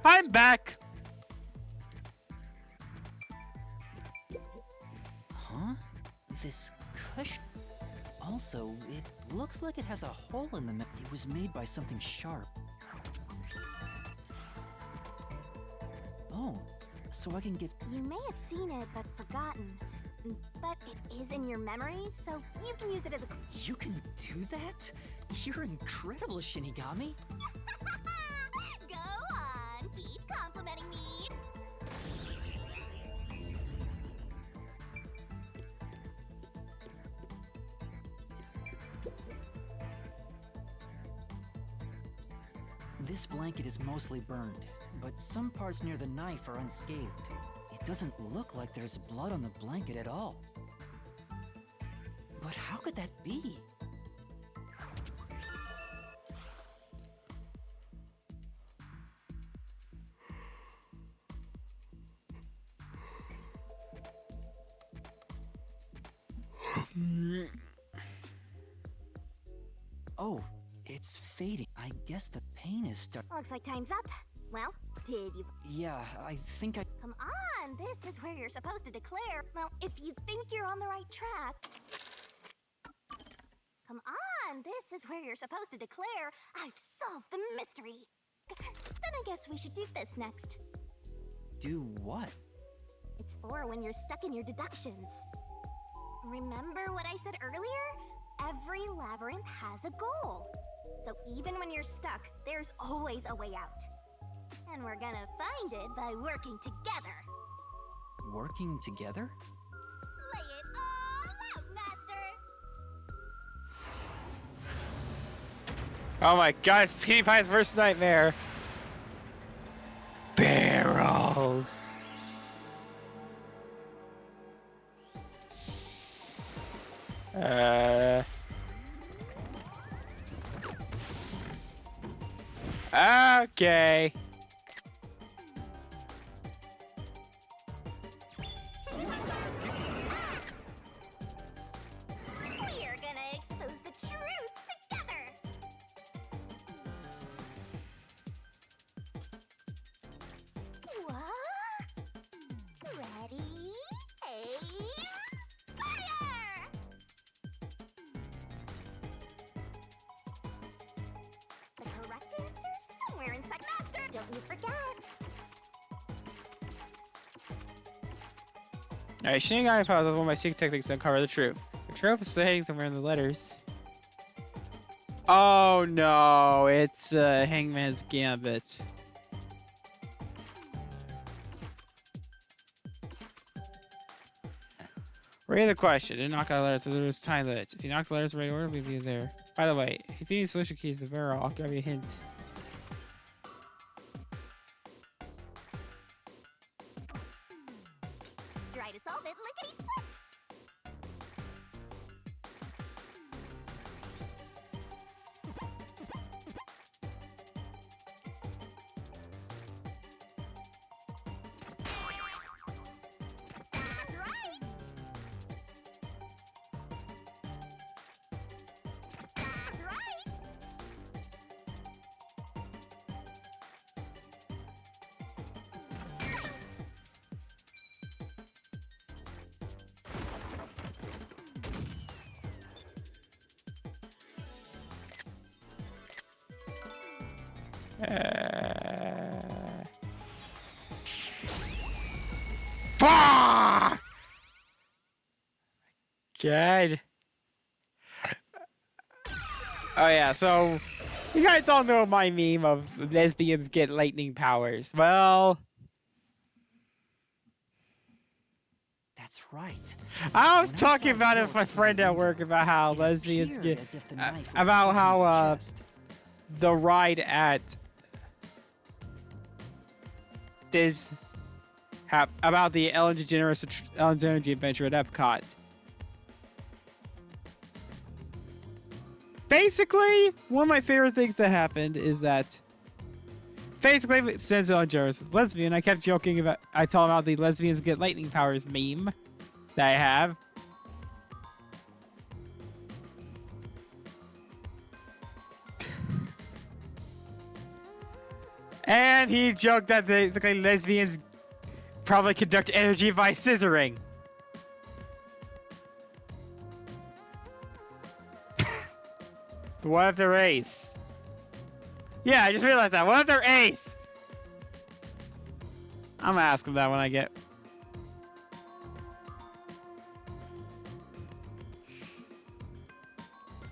I'm back. Huh? This cushion. Also, it looks like it has a hole in the middle. It was made by something sharp. Oh, so I can get. You may have seen it but forgotten. But it is in your memory, so you can use it as a. You can do that? You're incredible, Shinigami. Go on, keep complimenting me. This blanket is mostly burned, but some parts near the knife are unscathed. It doesn't look like there's blood on the blanket at all. But how could that be? Oh, it's fading. I guess the pain is starting. Looks like time's up. Well, did you? Yeah, I think I. Come on, this is where you're supposed to declare. Well, if you think you're on the right track. Come on, this is where you're supposed to declare, I've solved the mystery. Then I guess we should do this next. Do what? It's for when you're stuck in your deductions. Remember what I said earlier? Every labyrinth has a goal. So even when you're stuck, there's always a way out. And we're gonna find it by working together. Working together? Lay it all out, Master! Oh my god, it's PewDiePie's worst nightmare. Barrels. Okay. We're gonna expose the truth together! What? Ready? Aim! Fire! The correct answer's somewhere inside Master! Don't you forget! Alright, Shinigami Powers is one of my secret techniques to uncover the truth. The truth is hiding somewhere in the letters. Oh no, it's Hangman's Gambit. Read the question. Didn't knock out the letters, so there was time limits. If you knock the letters in the right order, we'll be there. By the way, if you need solution keys to the barrel, I'll give you a hint. Try to solve it lickety-split! That's right! That's right! Nice! Fuck! God. Oh yeah, so you guys all know my meme of lesbians get lightning powers. Well, That's right. I was When talking saw about it with my Zord friend at from work about how it lesbians appeared get as if the knife was about still in how his chest. the ride at this about the Ellen DeGeneres adventure at Epcot. Basically, one of my favorite things that happened is that basically since Ellen DeGeneres is lesbian, I kept joking about I told him about the lesbians get lightning powers meme that I have. And he joked that basically lesbians probably conduct energy by scissoring. What if they're ace? Yeah, I just realized that. What if they're ace? I'm gonna ask him that when I get...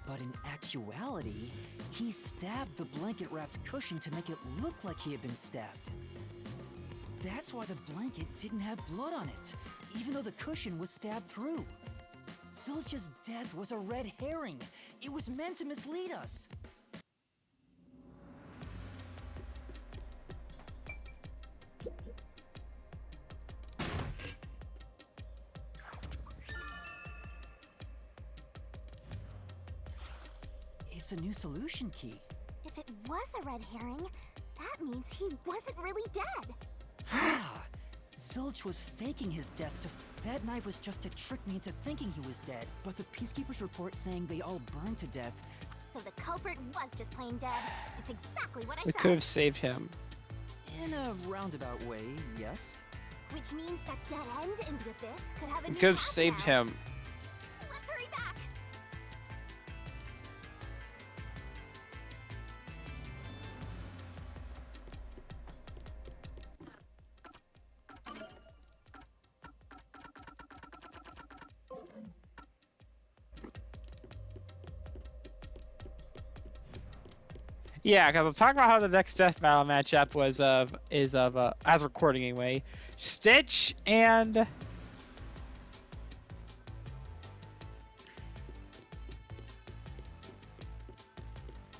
But in actuality, he stabbed the blanket-wrapped cushion to make it look like he had been stabbed. That's why the blanket didn't have blood on it, even though the cushion was stabbed through. Zilch's death was a red herring. It was meant to mislead us. It's a new solution key. If it was a red herring, that means he wasn't really dead. Ah, Zilch was faking his death to... That knife was just to trick me into thinking he was dead, but the Peacekeeper's report saying they all burned to death. So the culprit was just plain dead. It's exactly what I We said. could have saved him. In a roundabout way, yes. Which means that dead end in the abyss could have a We new could have path saved now. him. Let's hurry back. Yeah, because I'll talk about how the next death battle matchup is as recording anyway, Stitch and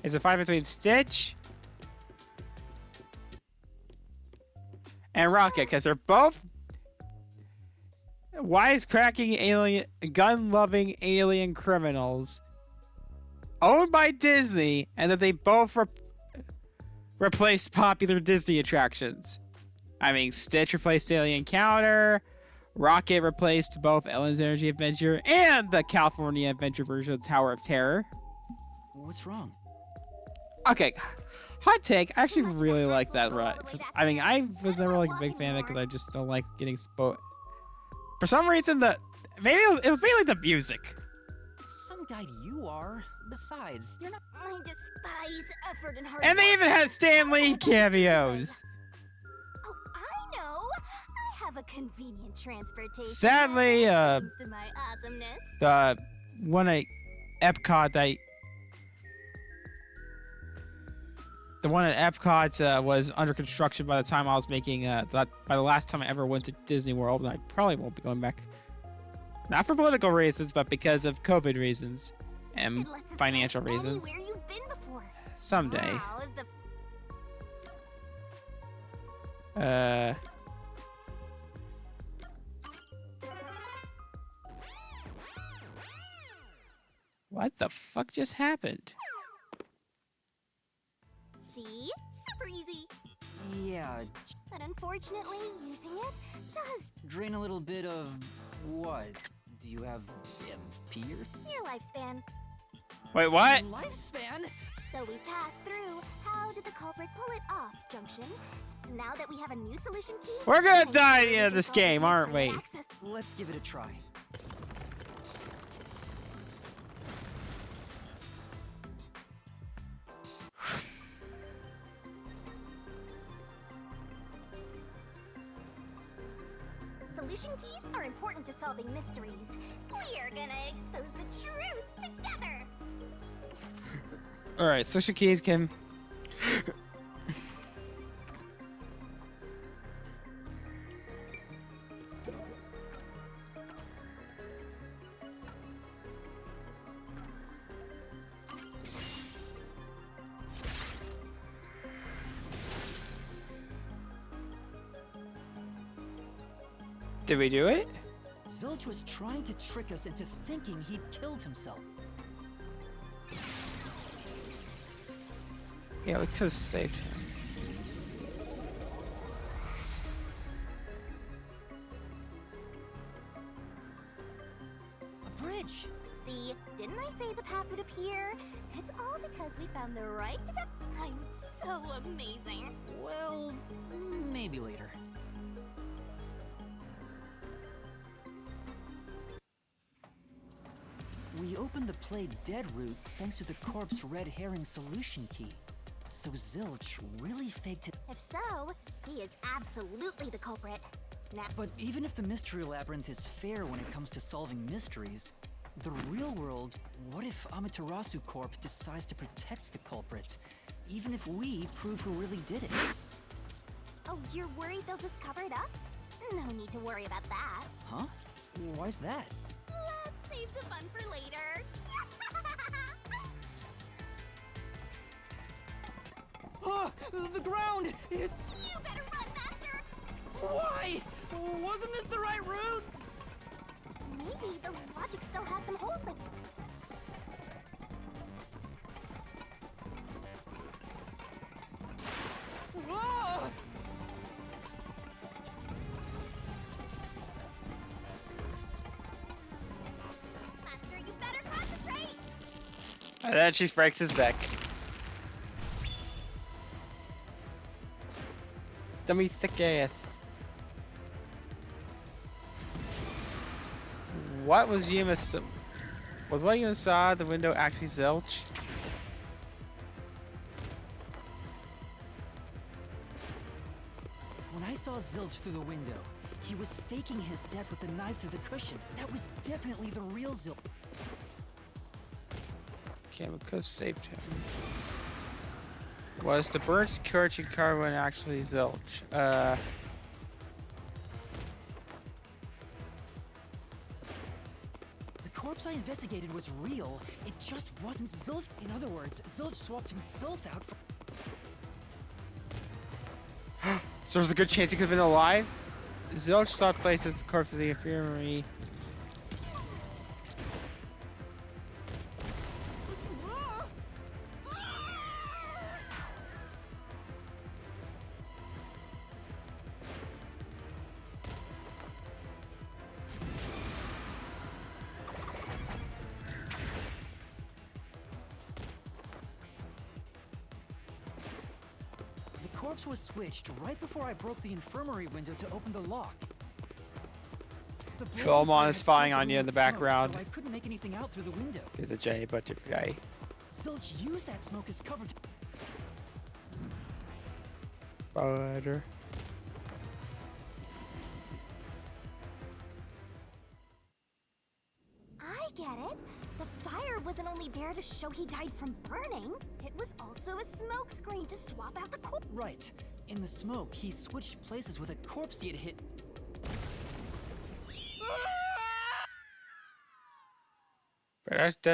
it's a fight between Stitch and Rocket, because they're both wisecracking alien, gun-loving alien criminals owned by Disney, and that they both replaced popular Disney attractions. I mean, Stitch replaced Alien Encounter, Rocket replaced both Ellen's Energy Adventure and the California Adventure version of Tower of Terror. What's wrong? Okay, hot take. I actually really like that ride. I mean, I was never like a big fan of it because I just don't like getting spoiled. For some reason, maybe it was mainly the music. Some guide you are. Besides, you're not... I despise effort and hard And they work. even had Stan Lee cameos. Oh, I know. I have a convenient transportation. Sadly, thanks to my awesomeness. the one at Epcot was under construction by the time I was making by the last time I ever went to Disney World, and I probably won't be going back. Not for political reasons, but because of COVID reasons and It lets us financial go reasons. anywhere you've been before. Someday. Wow, is the What the fuck just happened? see? Super easy. Yeah, But unfortunately, using it does drain a little bit of... What? Do you have MP or... your lifespan. Wait, what? Lifespan? So we passed through. How did the culprit pull it off, Junction? Now that we have a new solution key, We're gonna I die at think the end of we this can solve game, aren't mystery we? and access- Let's give it a try. Solution keys are important to solving mysteries. We are gonna expose the truth together. All right, social keys can. Did we do it? Zilch was trying to trick us into thinking he'd killed himself. Yeah, we could have saved him. A bridge! See, didn't I say the path would appear? It's all because we found the right I'm so amazing. Well, maybe later. We opened the Play Dead route thanks to the corpse red herring solution key. So Zilch really faked it. If so, he is absolutely the culprit. Now, But even if the Mystery Labyrinth is fair when it comes to solving mysteries, the real world, what if Amaterasu Corp decides to protect the culprit, even if we prove who really did it? oh, you're worried they'll just cover it up? No need to worry about that. Huh? Why's that? Let's save the fun for later. Oh, the ground! You better run, Master! Why? Wasn't this the right route? Maybe the logic still has some holes in it. Whoa! Master, you better concentrate! And then she breaks his neck. Dummy thick ass. What was Yuma? Was what Yuma saw at the window actually Zilch? When I saw Zilch through the window, he was faking his death with the knife through the cushion. That was definitely the real Zilch. Kamiko saved him. Was the burnt Scorching Carbon actually Zilch? The corpse I investigated was real. It just wasn't Zilch. In other words, Zilch swapped himself out for. So there's a good chance he could have been alive? Zilch thought places the corpse of the infirmary. The corpse was switched right before I broke the infirmary window to open the lock. The blazing Philmon fire is had spying filled the on you room in the with smoke, background. So I couldn't make anything out through the window. He's a J butterfly. Zilch used that smoke as cover to. Butter. I get it. The fire wasn't only there to show he died from burning, it was also a smoke screen to swap out the corpse. Right. In the smoke, he switched places with a corpse he had hit. Next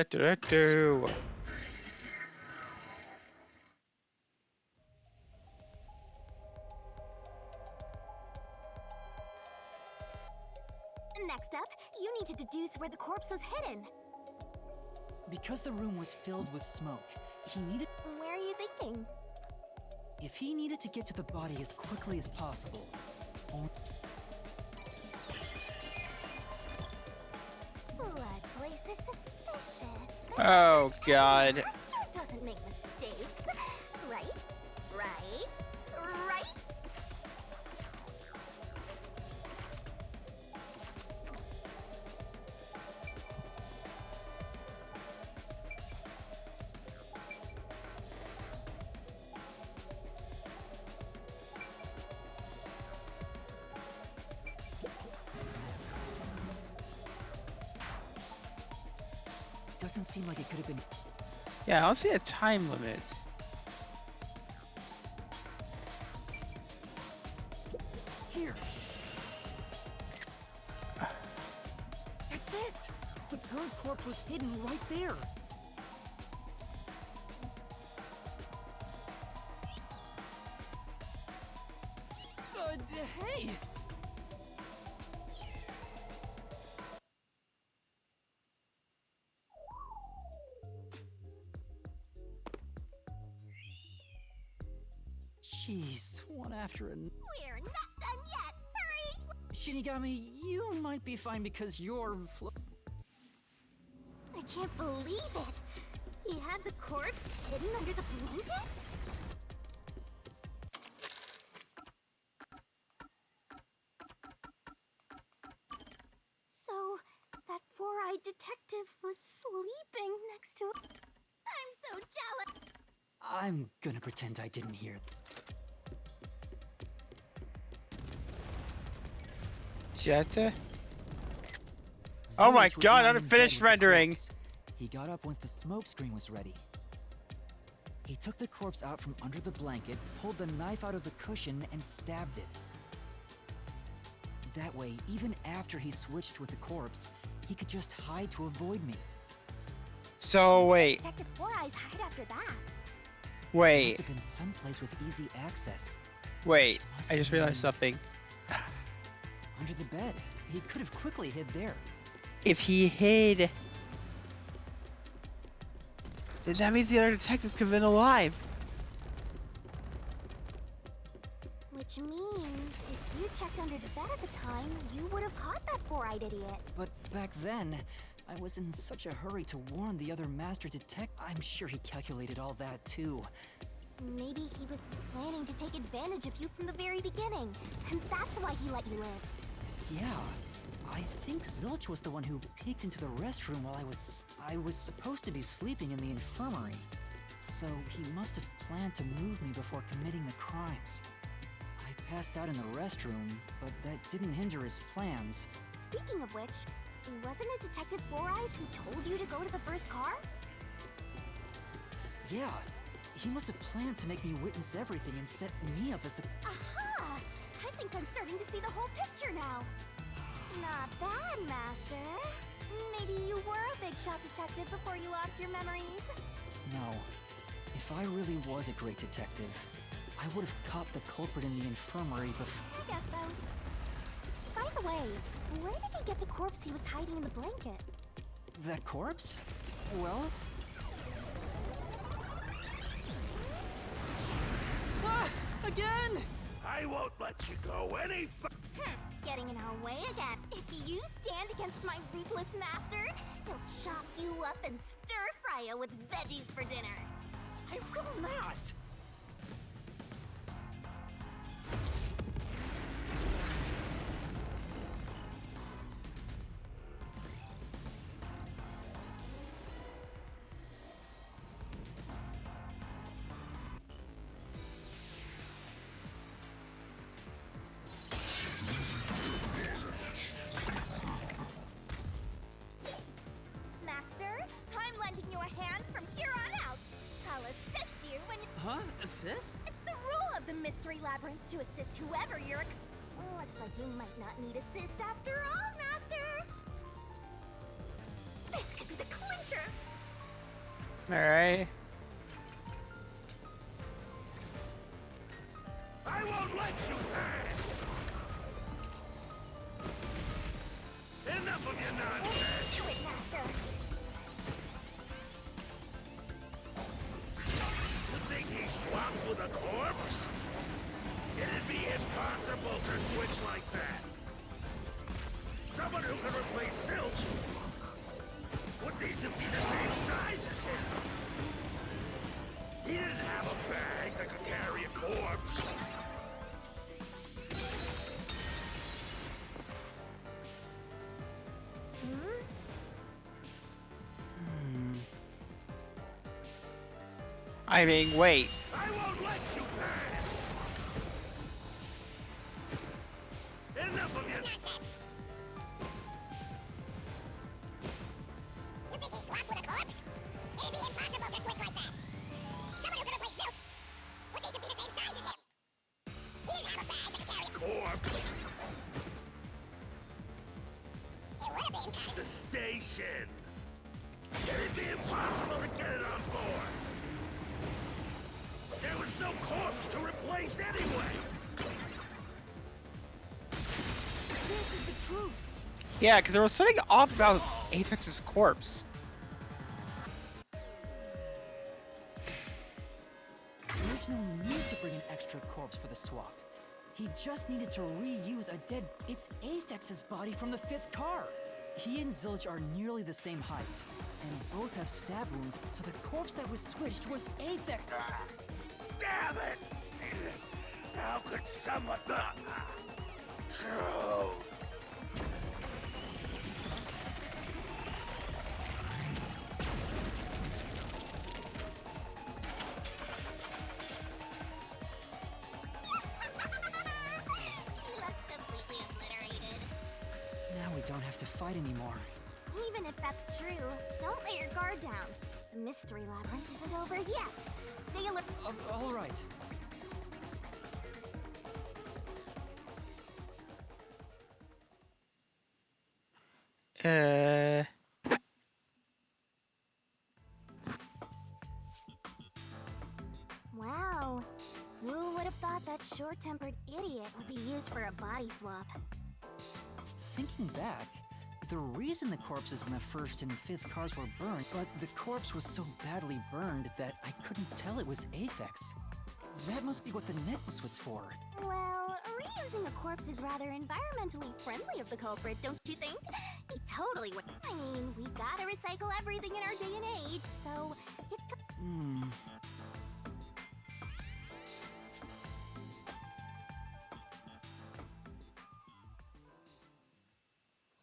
up, you need to deduce where the corpse was hidden. Because the room was filled with smoke, he needed. Where are you thinking? If he needed to get to the body as quickly as possible. Blood place is suspicious. Oh god. Master doesn't make mistakes. Right? Right? Right? Doesn't seem like it could have been. Yeah, I don't see a time limit. Here. That's it. The bird corpse was hidden right there. Hey! Jeez, one after another. We're not done yet. Hurry! Shinigami, you might be fine because you're. I can't believe it. He had the corpse hidden under the blanket? So, that four-eyed detective was sleeping next to... I'm so jealous! I'm gonna pretend I didn't hear. Jetta? Oh my Zilch was god, lying in bed unfinished with the rendering. corpse. He got up once the smoke screen was ready. He took the corpse out from under the blanket, pulled the knife out of the cushion, and stabbed it. That way, even after he switched with the corpse, he could just hide to avoid me. So wait, Detective Four Eyes hide after that. wait, Must have been someplace with easy access. wait. Must I just have realized been something. under the bed. He could have quickly hid there. If he hid, then that means the other detectives could have been alive. Which means, if you checked under the bed at the time, you would have caught that four-eyed idiot. But back then, I was in such a hurry to warn the other master detective. I'm sure he calculated all that too. Maybe he was planning to take advantage of you from the very beginning, and that's why he let you live. Yeah, I think Zilch was the one who peeked into the restroom while I was supposed to be sleeping in the infirmary. So he must have planned to move me before committing the crimes. I passed out in the restroom, but that didn't hinder his plans. Speaking of which, wasn't it Detective Four Eyes who told you to go to the first car? Yeah, he must have planned to make me witness everything and set me up as the... Aha! I think I'm starting to see the whole picture now. Not bad, Master. Maybe you were a big shot detective before you lost your memories. No. If I really was a great detective, I would have caught the culprit in the infirmary before... I guess so. By the way, where did he get the corpse he was hiding in the blanket? That corpse? Well... Ah! Again! I won't let you go any Getting in our way again. If you stand against my ruthless master, he'll chop you up and stir-fry you with veggies for dinner. I will not! Master, I'm lending you a hand from here on out. I'll assist you when you... Huh? Assist? It's the rule of the Mystery Labyrinth to assist whoever you're... Looks like you might not need assist after all, Master. This could be the clincher. Alright. I won't let you pass! Enough of your nonsense! Do it, Master. You think he's swapped with a corpse? It'd be impossible to switch like that. Someone who can replace Zilch would need to be the same size as him. He didn't have a bag that could carry a corpse. I mean, wait. I won't let you pass! Enough of your Nonsense! You think he swapped with a corpse? It'd be impossible to switch like that. Someone who could replace Zilch would need to be the same size as him. He didn't have a bag that could carry a corpse. It would have been kind The station. It'd be impossible to get it on board. There was no corpse to replace anyway. This is the truth! Yeah, because there was something off about Aphex's corpse. There's no need to bring an extra corpse for the swap. He just needed to reuse a dead... It's Aphex's body from the 5th car. He and Zilch are nearly the same height, and both have stab wounds, so the corpse that was switched was Aphex. Damn it! How could someone... True. He looks completely obliterated. Now we don't have to fight anymore. Even if that's true, don't let your guard down. The mystery labyrinth isn't over yet. Stay alert. All right. Wow. Who would have thought that short-tempered idiot would be used for a body swap? Thinking back, the reason the corpses in the first and fifth cars were burned, but the corpse was so badly burned that I couldn't tell it was Aphex. That must be what the necklace was for. Well, reusing a corpse is rather environmentally friendly of the culprit, don't you think? He totally would. I mean, we gotta recycle everything in our day and age, so you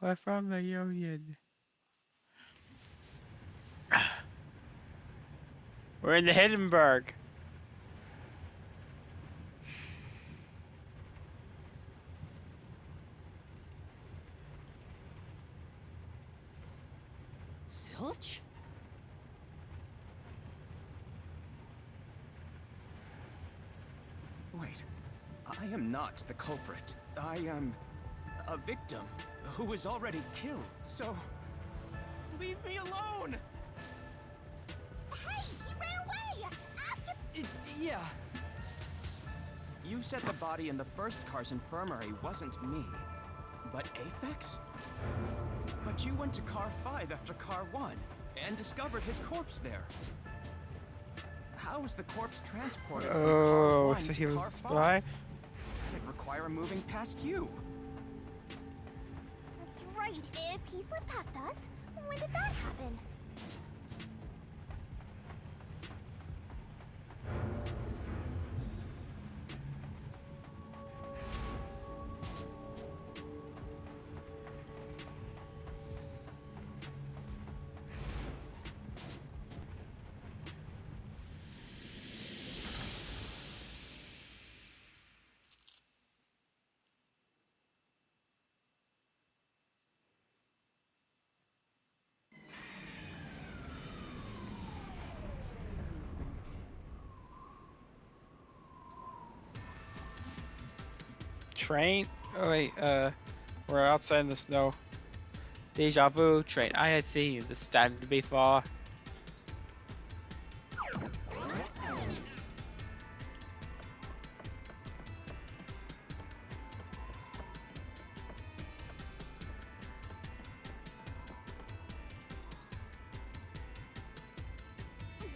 We're from the Union. We're in the Hindenburg. Zilch? Wait, I am not the culprit. I am a victim who was already killed, so leave me alone! Hey, he ran away! After Yeah. You said the body in the first car's infirmary wasn't me, but Aphex? But you went to car 5 after car 1 and discovered his corpse there. How was the corpse transported from car 1 so to he was car a 5? spy? It'd require moving past you. That's right. If he slipped past us, when did that happen? Train? Oh wait, we're outside in the snow. Deja vu train. I had seen the standard before.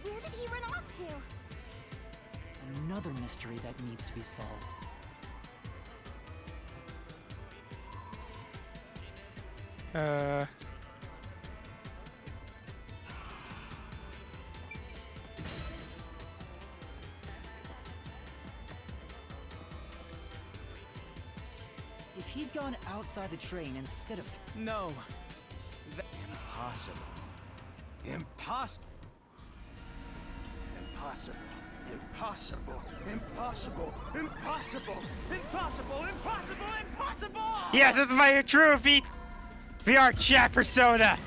Where did he run off to? Another mystery that needs to be solved. If he'd gone outside the train instead of... No. Impossible. Impossible. Impossible. Impossible. Impossible. Impossible. Impossible. Impossible. Impossible. Yes, this is my true VR chat persona.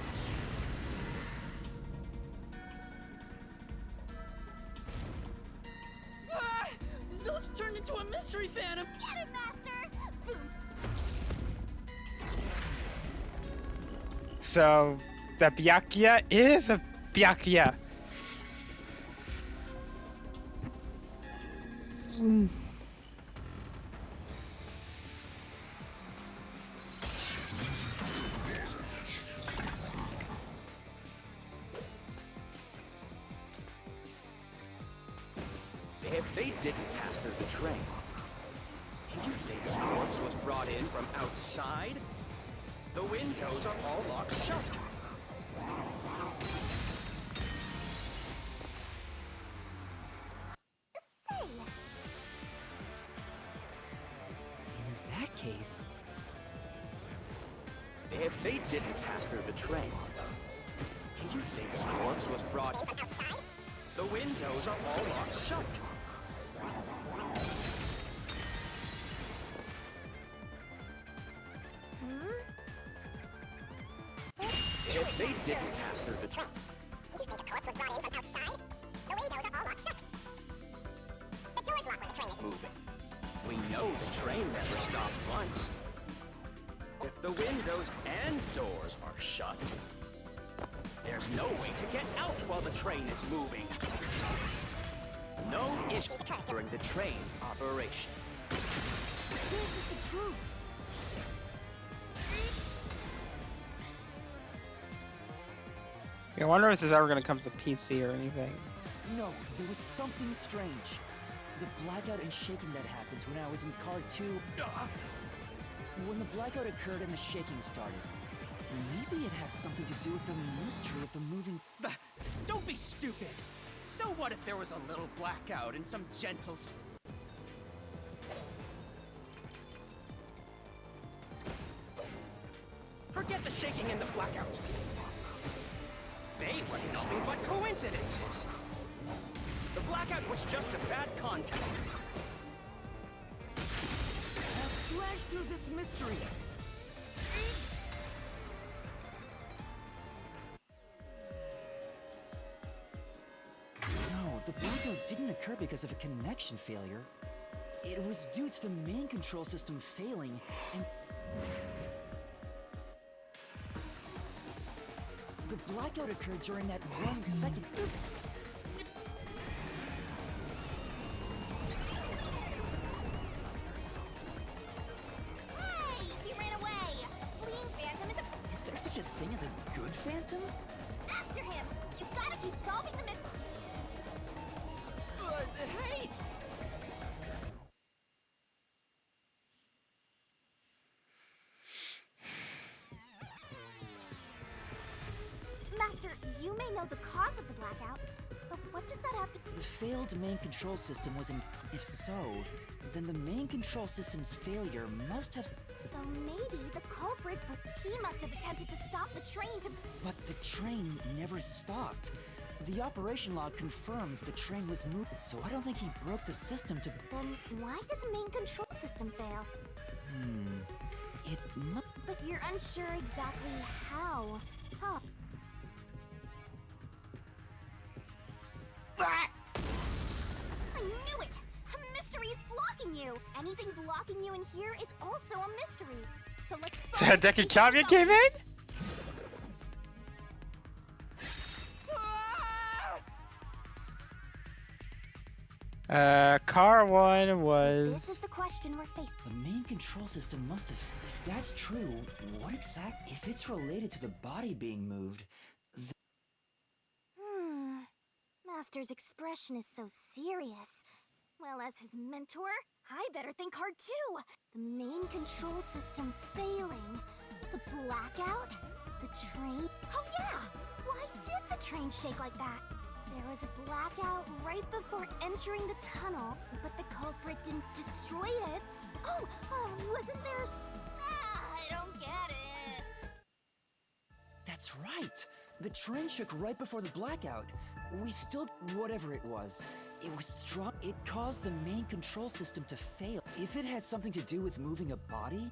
Ah! Zilch turned into a mystery phantom! Get him, Master! Boom! So, the Byakuya is a Byakuya. If they didn't pass through the train, you think the corpse was brought in from outside? The windows are all locked shut. Say, In that case, If they didn't pass through the train, you think the corpse was brought... From outside? The windows are all locked shut. If they didn't pass through the train, You think the corpse was brought in from outside? The windows are all locked shut. The door's locked when the train is moving. moving. We know the train never stopped once. If the windows and doors are shut, there's no way to get out while the train is moving. No issue during the train's operation. this is the truth. I wonder if this is ever gonna come to PC or anything. No, there was something strange. The blackout and shaking that happened when I was in car 2. When the blackout occurred and the shaking started. Maybe it has something to do with the mystery of the moving... Don't be stupid. So what if there was a little blackout and some gentle... Forget the shaking and the blackout. They were nothing but coincidences. The blackout was just a bad contact. Now slash through this mystery. No, the blackout didn't occur because of a connection failure. It was due to the main control system failing and... The blackout occurred during that 1 second. hey, he ran away. Fleeing Phantom is a... Is there such a thing as a good phantom? After him. You gotta keep solving the mystery. Hey! Master, you may know the cause of the blackout, but what does that have to... The failed main control system was in... If so, then the main control system's failure must have... So maybe the culprit... He must have attempted to stop the train to... But the train never stopped. The operation log confirms the train was moved, so I don't think he broke the system to... Then why did the main control system fail? It must... But you're unsure exactly how. Huh. I knew it! A mystery is blocking you! Anything blocking you in here is also a mystery. So let's solve Deku it. Kaguya came in? Car 1 So was... this is the question we're facing. The main control system must have... If that's true, what exact... If it's related to the body being moved... Master's expression is so serious. Well, as his mentor, I better think hard too. The main control system failing. The blackout? The train? Oh yeah! Why did the train shake like that? There was a blackout right before entering the tunnel, but the culprit didn't destroy it. Oh, wasn't there... I don't get it. That's right! The train shook right before the blackout. We still... Whatever it was strong. It caused the main control system to fail. If it had something to do with moving a body...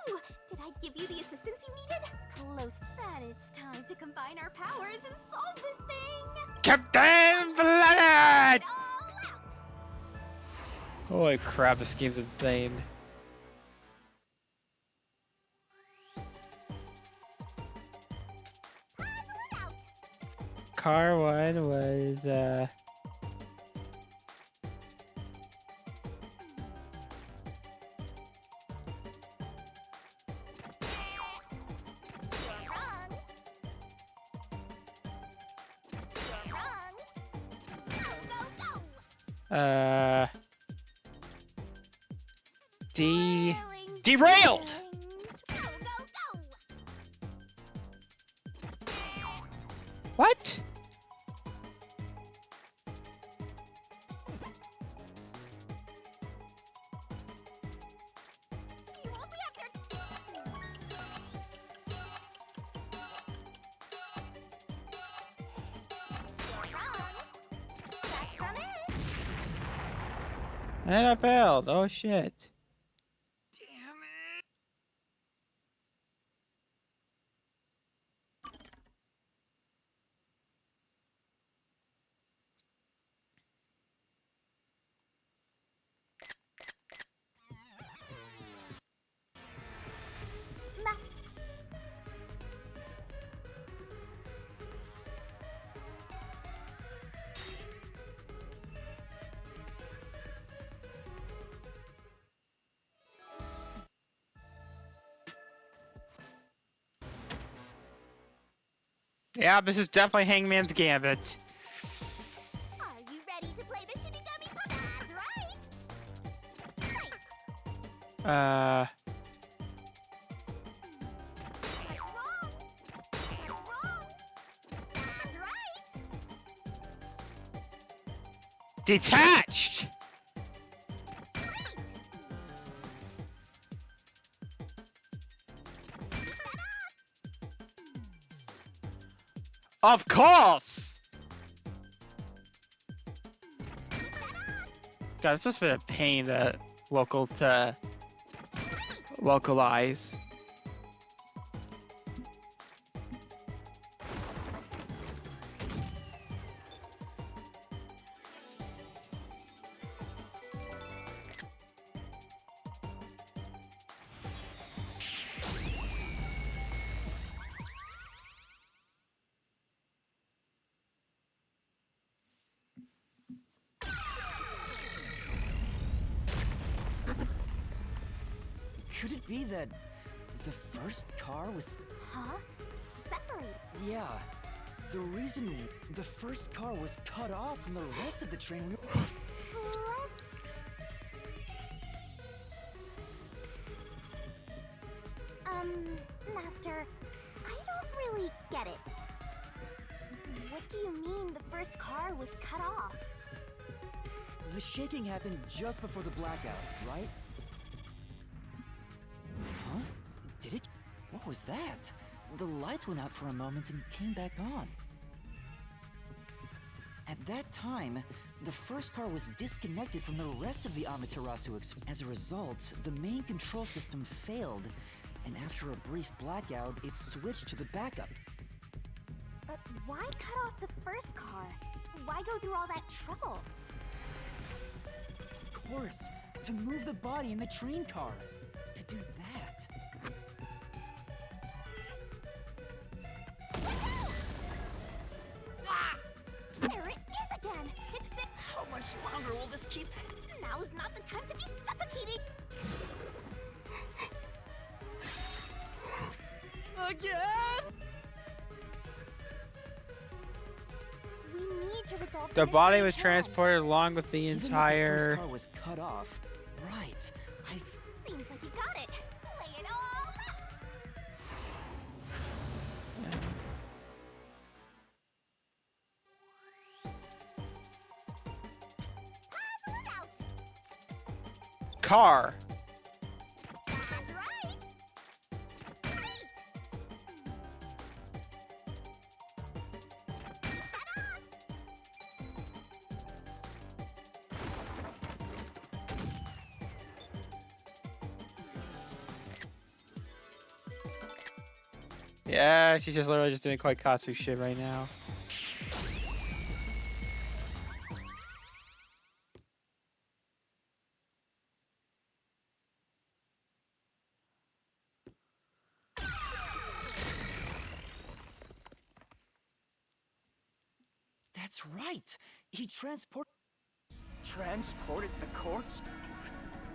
Ooh! Did I give you the assistance you needed? Close. Then it's time to combine our powers and solve this thing! Captain Planet! All out! Holy crap, this game's insane. Puzzle it out! Car 1 was, Wrong! Wrong! Go, go, go! D... Whirling, Derailed! Go, go, go! What? You only have your... You're wrong. That's not it. And I failed. Oh shit. Damn it! Ma- Yeah, this is definitely Hangman's Gambit. Are you ready to play the Shinigami Pop? That's right. Nice. Uh, That's wrong. That's wrong. That's right. detached. Great. Of course. God, this must have been a pain to localize. Could it be that the first car was... Huh? Separated. Yeah. The reason the first car was cut off from the rest of the train... Let's... Master, I don't really get it. What do you mean the first car was cut off? The shaking happened just before the blackout, right? Huh? Did it? What was that? The lights went out for a moment and came back on. At that time, the first car was disconnected from the rest of the Amaterasu Express. As a result, the main control system failed, and after a brief blackout, it switched to the backup. But why cut off the first car? Why go through all that trouble? Of course, to move the body in the train car. To do that. There it is again! It's been... How much longer will this keep? Now's not the time to be suffocating! Again? We need to resolve The this body right was now. transported along with the Even if the entire. first car was cut off. Right. Seems like you got it. Lay it all out. Puzzle it out. Car. That's right. Great. Yeah, she's just literally just doing Koikatsu shit right now. That's right. He transported Transported the corpse?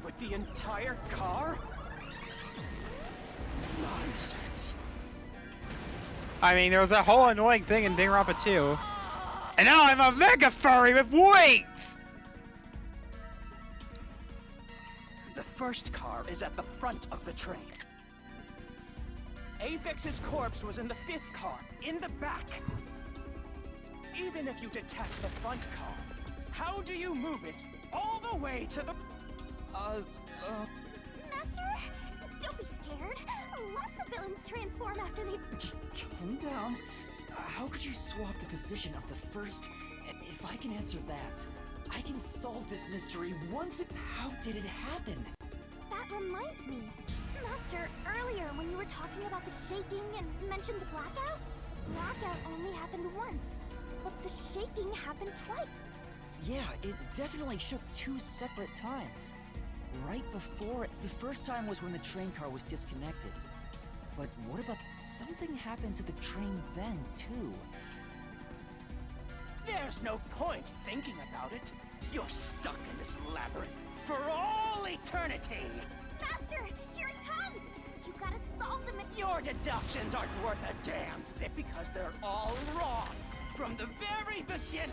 With the entire car? Nonsense. I mean, there was that whole annoying thing in Danganronpa 2. And now I'm a mega furry with wings! The first car is at the front of the train. Avex's corpse was in the fifth car, in the back. Even if you detach the front car, how do you move it all the way to the... Master, don't be scared. Lots of villains transform after they... Calm down. How could you swap the position of the first... If I can answer that, I can solve this mystery once... How did it happen? That reminds me. Master, earlier when you were talking about the shaking and mentioned the blackout, blackout only happened once, but the shaking happened twice. Yeah, it definitely shook 2 separate times. Right before it, the first time was when the train car was disconnected. But what about something happened to the train then, too? There's no point thinking about it. You're stuck in this labyrinth for all eternity. Master, here it comes! You gotta solve the Your deductions aren't worth a damn thing because they're all wrong from the very beginning.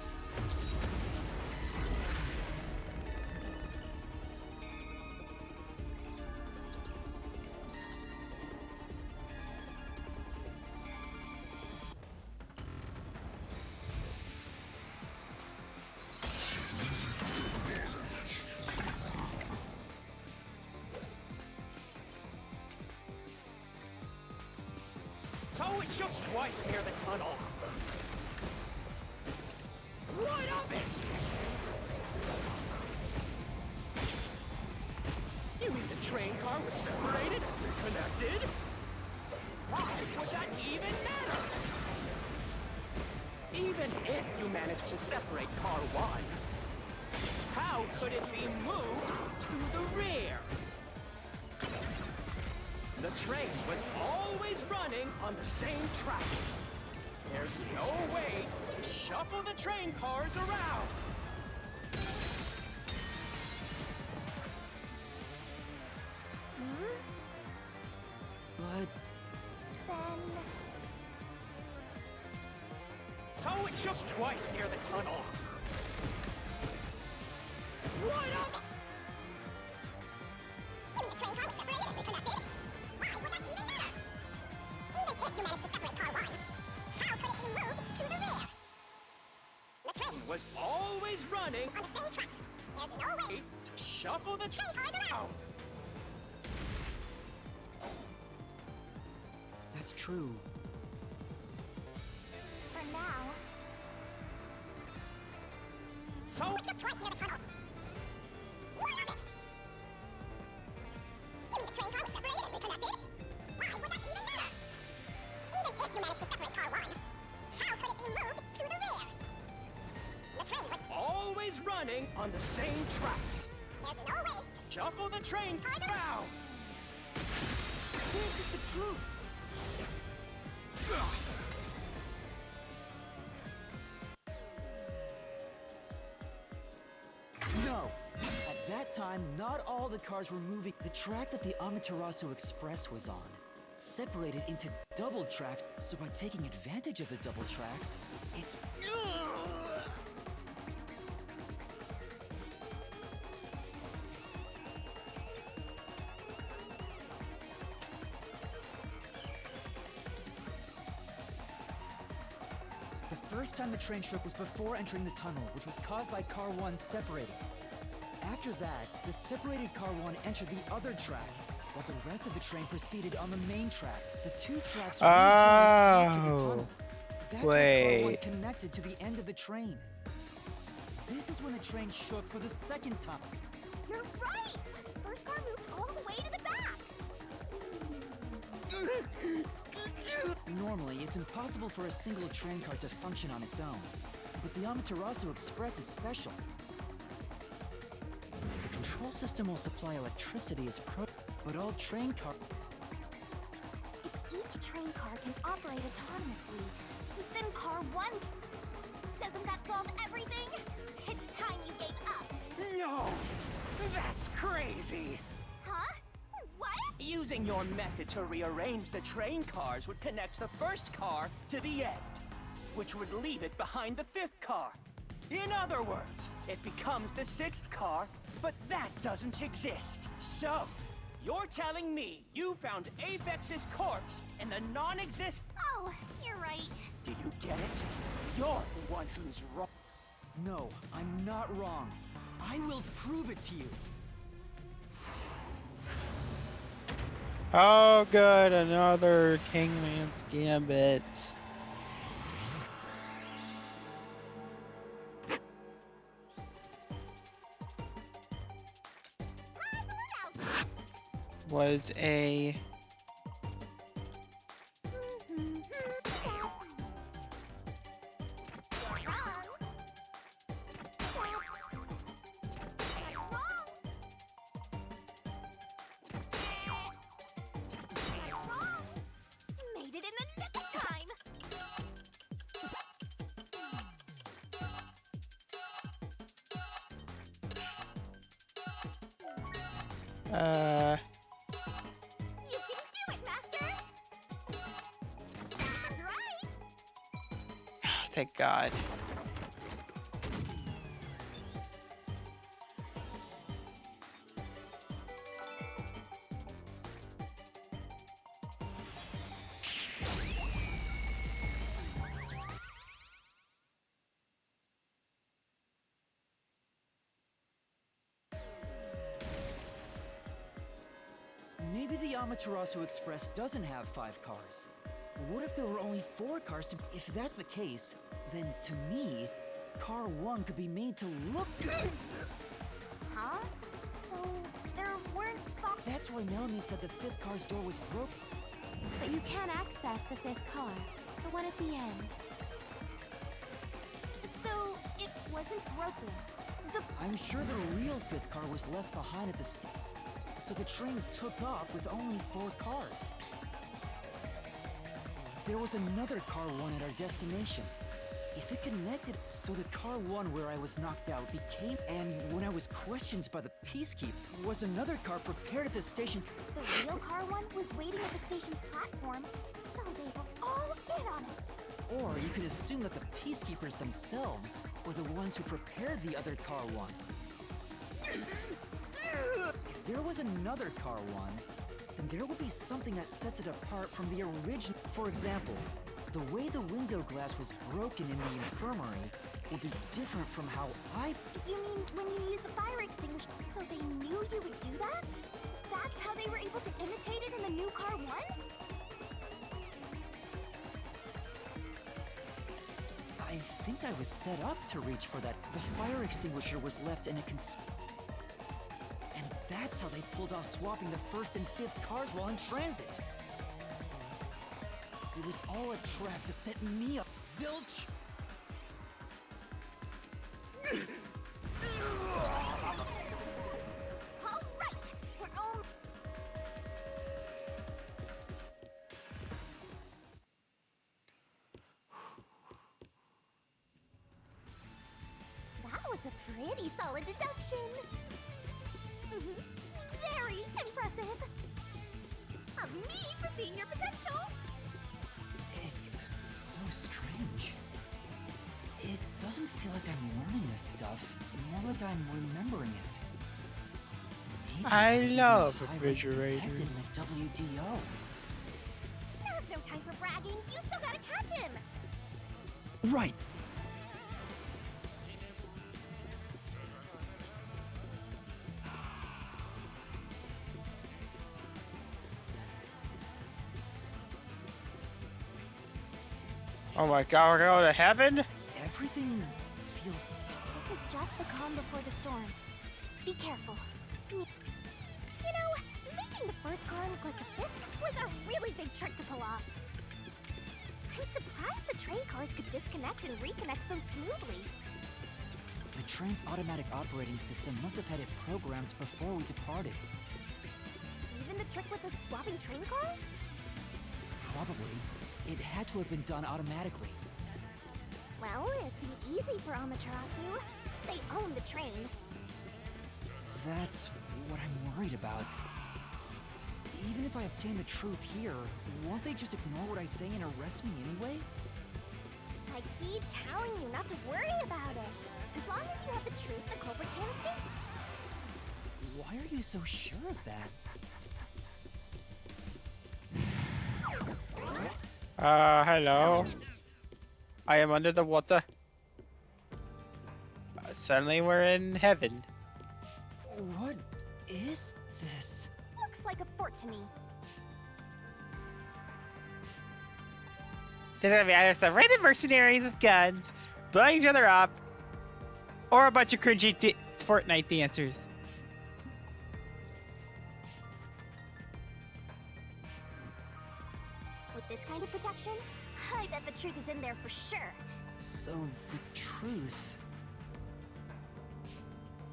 So it shook twice near the tunnel. What of it? You mean the train car was separated and reconnected? Why would that even matter? Even if you managed to separate car 1, how could it be moved to the rear? The train was always running on the same tracks. There's no way to shuffle the train cars around. But... then... So it shook twice near the tunnel. What up? You mean the train car was separated and reconnected? Why would that even matter? Even if you managed to separate car 1, how could it be moved to the rear? The train Was always running on the same tracks. There's no way to shuffle the train cars around. That's true. for now. So it shook twice near the tunnel. What of it? You mean the train car was separated and reconnected? Why would that even matter? Even if you managed to separate car 1, how could it be moved to the rear? The train was always running on the same tracks. There's no way to Shuffle the train around. This is the truth. No. At that time, not all the cars were moving. The track that the Amaterasu Express was on separated into double tracks, so by taking advantage of the double tracks, it's... The first time the train shook was before entering the tunnel, which was caused by car 1 separating. After that, the separated car 1 entered the other track, while the rest of the train proceeded on the main track. The 2 tracks were after the tunnel. That's why car 1 connected to the end of the train. This is when the train shook for the second time. You're right! The first car moved all the way to the back! Normally, it's impossible for a single train car to function on its own. But the Amaterasu Express is special. The control system will supply electricity as but all train car... If each train car can operate autonomously, then car 1... Doesn't that solve everything? It's time you gave up. No, that's crazy. Huh? What? Using your method to rearrange the train cars would connect the first car to the end, which would leave it behind the 5th car. In other words, it becomes the 6th car, but that doesn't exist. So, You're telling me you found Aphex's corpse in the non-exist... Oh, you're right. Do you get it? You're the one who's wrong. No, I'm not wrong. I will prove it to you. Oh, good, another Kingman's Gambit. Was a Made it in the nick of time. You can do it, Master! That's right! thank God. Maybe the Amaterasu Express doesn't have 5 cars. What if there were only 4 cars to... If that's the case, then to me, car 1 could be made to look good. Huh? So, there weren't five... That's why Melanie said the 5th car's door was broken. But you can't access the 5th car, the one at the end. So, it wasn't broken. I'm sure the real 5th car was left behind at the so the train took off with only 4 cars. There was another car 1 at our destination. If it connected, so the car 1 where I was knocked out became, and when I was questioned by the Peacekeeper, was another car prepared at the station. The real car 1 was waiting at the station's platform, so they were all in on it. Or you could assume that the Peacekeepers themselves were the ones who prepared the other car 1. If there was another car 1, then there would be something that sets it apart from the original. For example, the way the window glass was broken in the infirmary would be different from how I... You mean when you used the fire extinguisher, so they knew you would do that? That's how they were able to imitate it in the new car 1? I think I was set up to reach for that. The fire extinguisher was left in a and that's how they pulled off swapping the 1st and 5th cars while in transit. It was all a trap to set me up. Zilch! All right, we're all... That was a pretty solid deduction. Very impressive. Of me foreseeing your potential. It's so strange. It doesn't feel like I'm learning this stuff, more like I'm remembering it. Maybe I was even love a high-rank refrigerators. detective in the WDO. Now's no time for bragging. You still gotta catch him. Right. Oh my God, we're going to heaven? Everything feels... This is just the calm before the storm. Be careful. You know, making the 1st car look like the 5th was a really big trick to pull off. I'm surprised the train cars could disconnect and reconnect so smoothly. The train's automatic operating system must have had it programmed before we departed. Even the trick with the swapping train car? Probably. It had to have been done automatically. Well, it'd be easy for Amaterasu. They own the train. That's what I'm worried about. Even if I obtain the truth here, won't they just ignore what I say and arrest me anyway? I keep telling you not to worry about it. As long as you have the truth, the culprit can't escape. Why are you so sure of that? Hello. I am under the water. Suddenly we're in heaven. What is this? Looks like a fort to me. There's gonna be either some random mercenaries with guns blowing each other up, or a bunch of cringy Fortnite dancers. With this kind of protection, I bet the truth is in there for sure. So, the truth.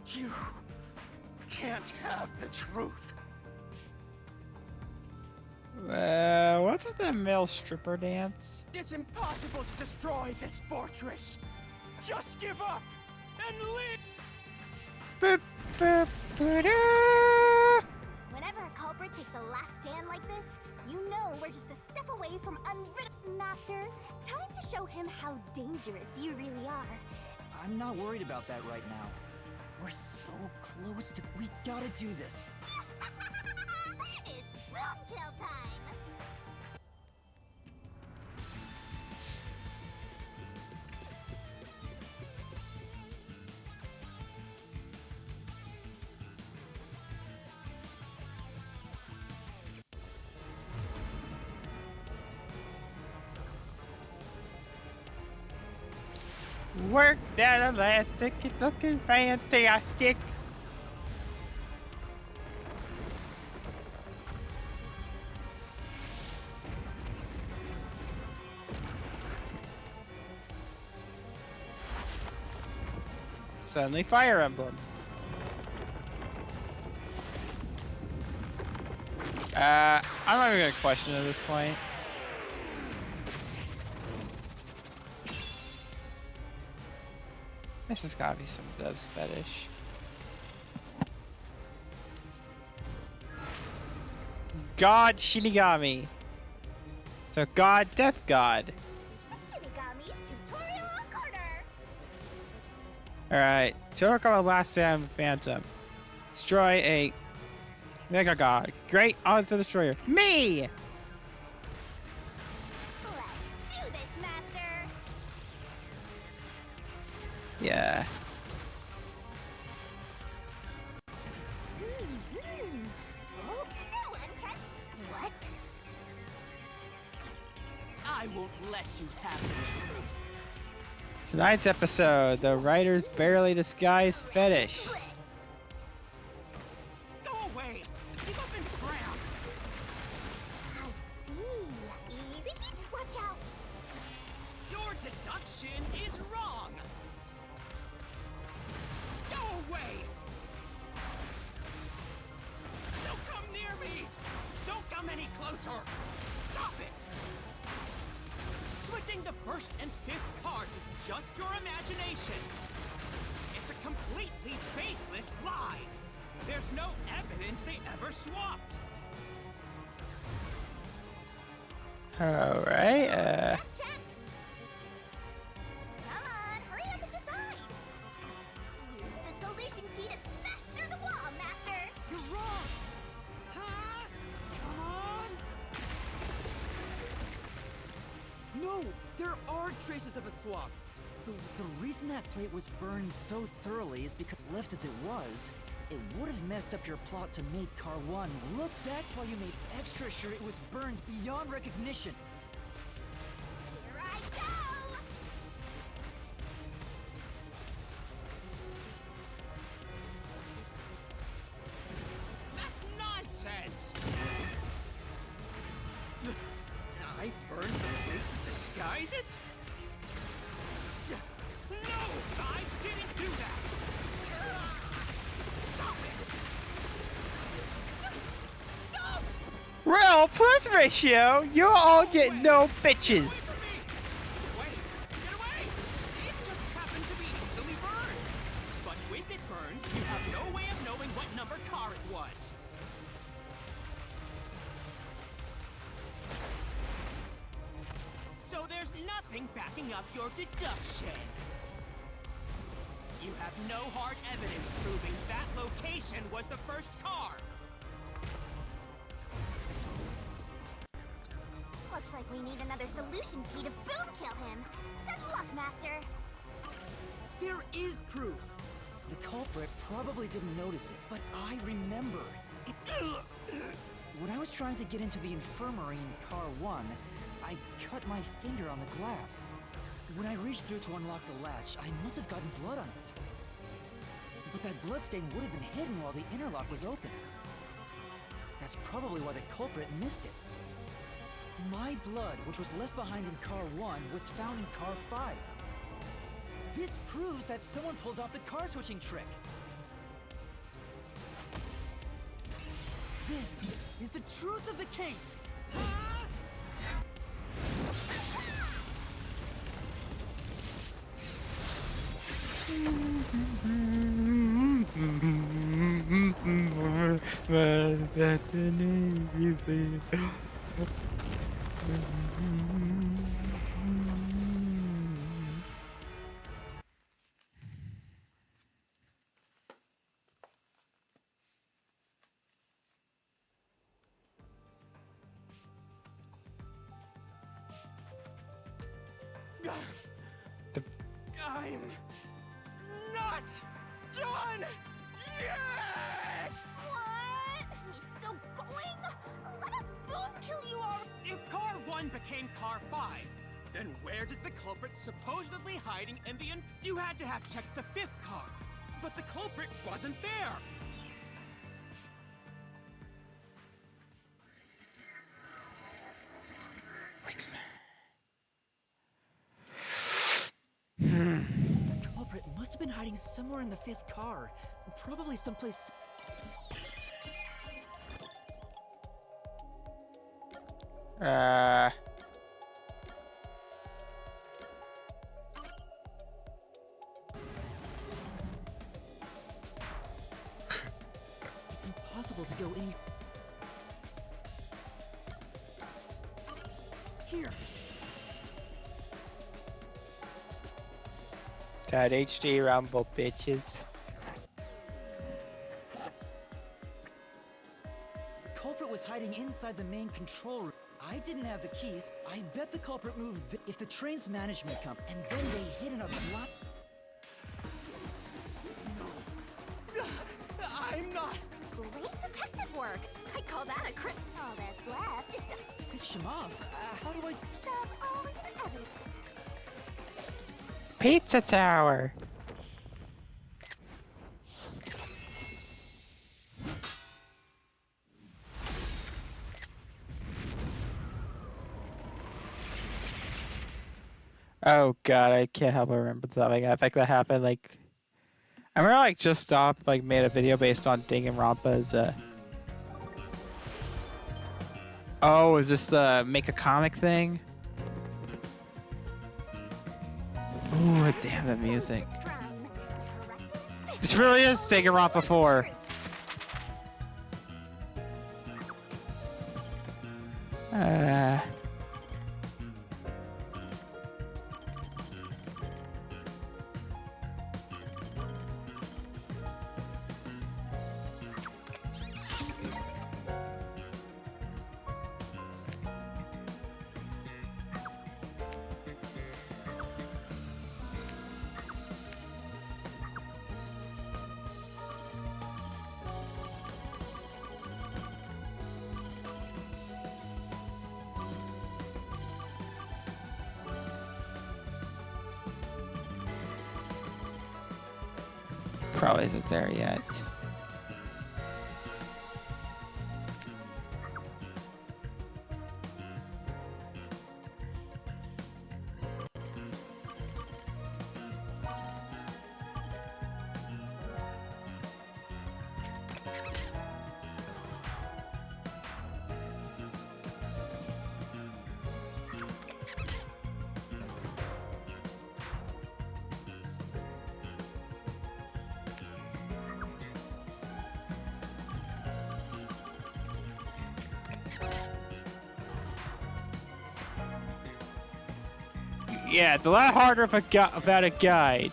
You can't have the truth. What's with the male stripper dance? It's impossible to destroy this fortress. Just give up and leave. Boop, boop, ba-da. Whenever a culprit takes a last stand like this, you know we're just a step away from unwritten master. Time to show him how dangerous you really are. I'm not worried about that right now. We're so close to. We gotta do this. It's boom kill time! Work that elastic, it's looking fantastic. Suddenly Fire Emblem. I'm not even gonna question at this point. This has gotta be some dev's fetish. God Shinigami. So God Death God. Shinigami's tutorial corner! Alright. To overcome a last phantom. Destroy a Mega God. Great odds to destroyer. Me! Let's do this, Master! Yeah. Oh, no one cuts. What? I won't let you have the truth. Tonight's episode, the writer's barely disguised fetish. Go away. Give up and scram. I see. Easy peasy. Watch out. Your deduction is wrong. Go away. Don't come near me. Don't come any closer. Stop it. Switching the first and fifth cards is just your imagination. It's a completely baseless lie. There's no evidence they ever swapped. Alright, Check, check. Come on, hurry up and decide. Use the solution key to smash through the wall, Master. You're wrong. Huh? Come on. No, there are traces of a swap. The reason that plate was burned so thoroughly is because, left as it was, it would have messed up your plot to make Car 1 look. That's why you made extra sure it was burned beyond recognition. Here I go. That's nonsense. I burned the plate to disguise it? No, I didn't do that. Stop it. Stop! Real plus ratio, you all get no bitches. Wait, get away! It just happened to be easily burned. But with it burned, you have no way of knowing what number car it was. So there's nothing backing up your deduction. You have no hard evidence proving that location was the first car. Looks like we need another solution key to boom kill him. Good luck, Master. There is proof! The culprit probably didn't notice it, but I remember. When I was trying to get into the infirmary in Car 1, I cut my finger on the glass. When I reached through to unlock the latch, I must have gotten blood on it. But that bloodstain would have been hidden while the interlock was open. That's probably why the culprit missed it. My blood, which was left behind in Car 1, was found in Car 5. This proves that someone pulled off the car switching trick. This is the truth of the case. I'm not done yet! What? He's still going? Let us boom kill you all. If Car 1 became Car 5, then where did the culprit supposedly hiding in the You had to have checked the 5th car, but the culprit wasn't there! The culprit must have been hiding somewhere in the 5th car. Probably someplace... It's impossible to go any... Here! That HD Rumble, bitches. The culprit was hiding inside the main control room. I didn't have the keys. I bet the culprit moved if the train's management come, and then they hid in a block. No. I'm not. Great detective work. I call that a crit. All that's left is to Finish him off. How do I... shove all your evidence. Pizza Tower. Oh god, I can't help but remember something. I think that happened like I remember like Just Stop like made a video based on Danganronpa's Oh, is this the make a comic thing? Ooh, damn the music. This really is Danganronpa 4. Probably isn't there yet. Yeah, it's a lot harder if without a guide.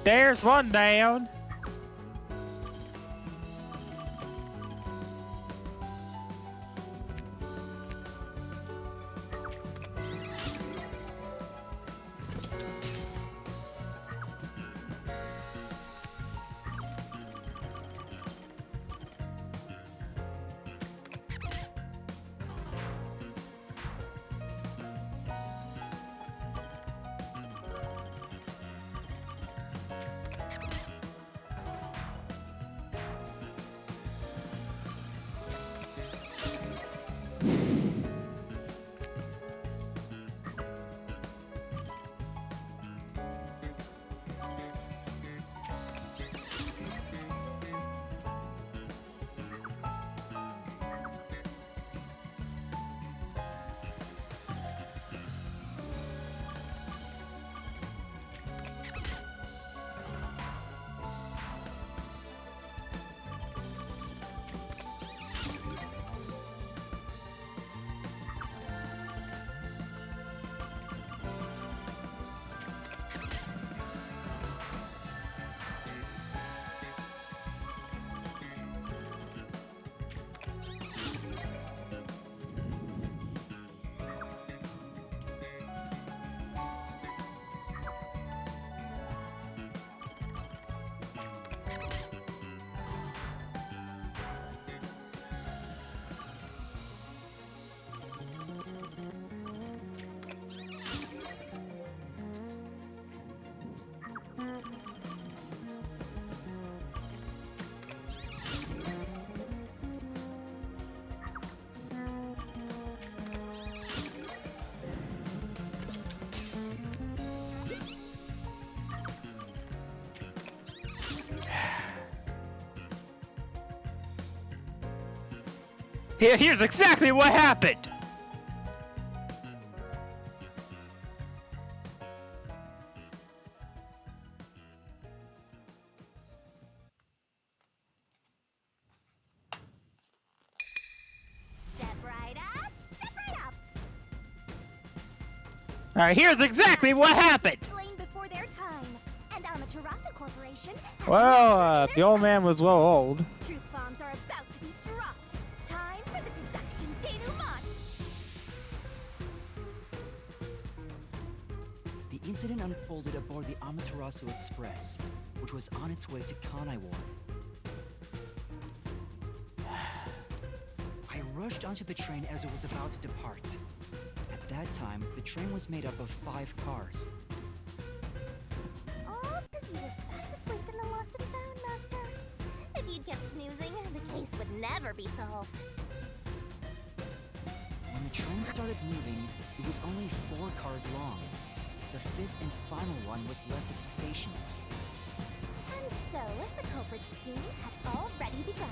There's one down. Here's exactly what happened. Step right up, step right up. All right, here's exactly what happened. Slain before their time. And Amaterasu Corporation has Well, mastered the their old man was well old. truth bombs are about to be dropped. Time for the deduction denouement. The incident unfolded aboard the Amaterasu Express, which was on its way to Kanaiwar. I rushed onto the train as it was about to depart. At that time, the train was made up of 5 cars. All because you were fast asleep in the lost and found, Master. If you'd kept snoozing, the case would never be solved. When the train started moving, it was only 4 cars long. The 5th and final one was left at the station. And so, the culprit scheme had already begun.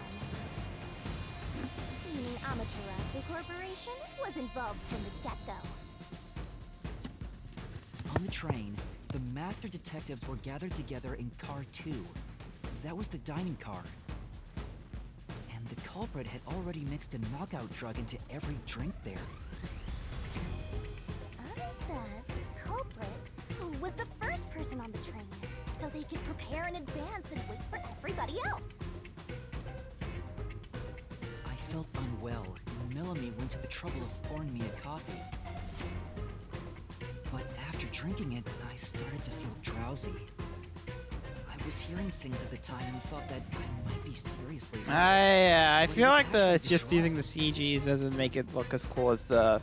Meaning Amaterasu Corporation was involved from the get-go. On the train, the master detectives were gathered together in Car 2. That was the dining car. And the culprit had already mixed a knockout drug into every drink there. I bet the culprit was the first person on the train, so they could prepare in advance and wait for everybody else. I felt unwell, and Melanie went to the trouble of pouring me a coffee. But after drinking it, I started to feel drowsy. I was hearing things at the time and thought that I might be seriously ill. I But it feel was like actually just the using the CGs doesn't make it look as cool as the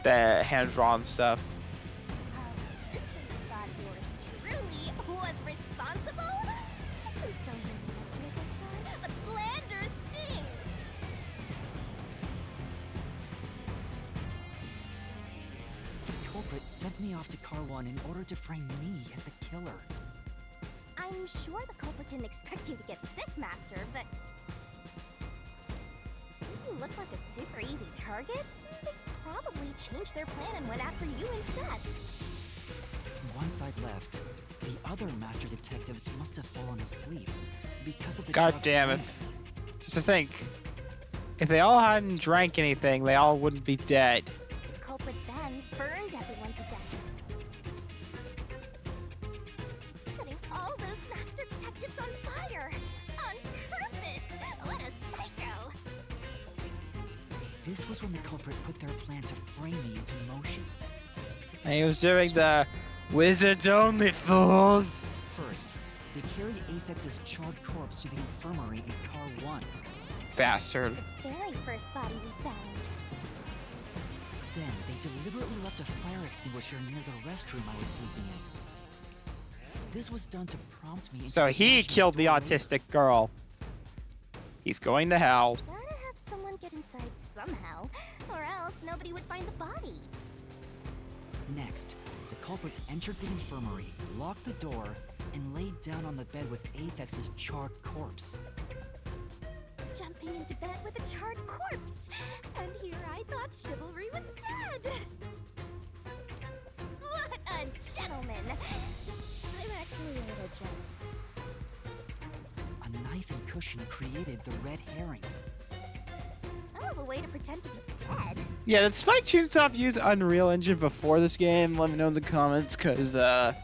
hand-drawn stuff. This thought yours truly was responsible? Sticks and stones are too much to identify, but slander stings. The culprit sent me off to Car 1 in order to frame me as the killer. I'm sure the culprit didn't expect you to get sick, Master, but since you look like a super easy target, they probably changed their plan and went after you instead. Once I'd left, the other master detectives must have fallen asleep because of the God drug damn it. drinks. Just to think, if they all hadn't drank anything, they all wouldn't be dead. The culprit then burned everyone to death, setting all those master detectives on fire on purpose. What a psycho! This was when the culprit put their plan to frame me into motion. And he was doing the wizards only, fools. First, they carried Aphex's charred corpse to the infirmary in Car 1. Bastard. The very first body we found. Then, they deliberately left a fire extinguisher near the restroom I was sleeping in. This was done to prompt me into So he smashing killed the door autistic girl. He's going to hell. Gotta have someone get inside somehow, or else nobody would find the body. later. Next, the culprit entered the infirmary, locked the door, and laid down on the bed with Aphex's charred corpse. Jumping into bed with a charred corpse. And here I thought chivalry was dead. What a gentleman. I'm actually a little jealous. A knife and cushion created the red herring. I love a way to pretend to be dead. Yeah, did Spike Chunsoft use Unreal Engine before this game? Let me know in the comments, because, Furthermore,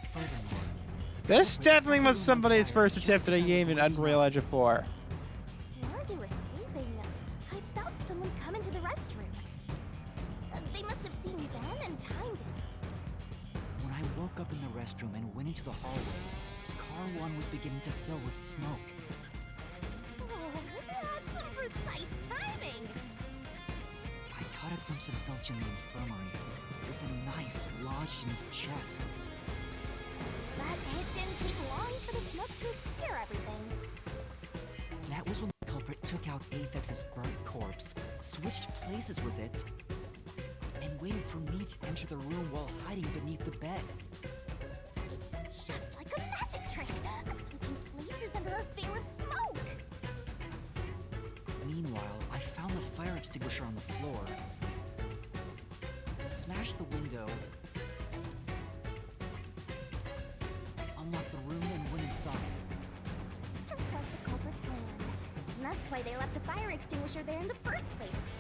the this culprit definitely set was the room on somebody's fire first just attempt at a as I was game in waking Unreal up. Engine 4. While you were sleeping, I felt someone come into the restroom. They must have seen me then and timed it. When I woke up in the restroom and went into the hallway, Car 1 was beginning to fill with smoke. Oh, that's some precise timing. I caught a glimpse of Selch in the infirmary, with a knife lodged in his chest. But it didn't take long for the smoke to obscure everything. That was when the culprit took out Aphex's burnt corpse, switched places with it, and waited for me to enter the room while hiding beneath the bed. It's just like a magic trick, switching places under a veil of smoke. Meanwhile, I found the fire extinguisher on the floor, smash the window, unlock the room, and went inside. Just like the culprit planned. And that's why they left the fire extinguisher there in the first place.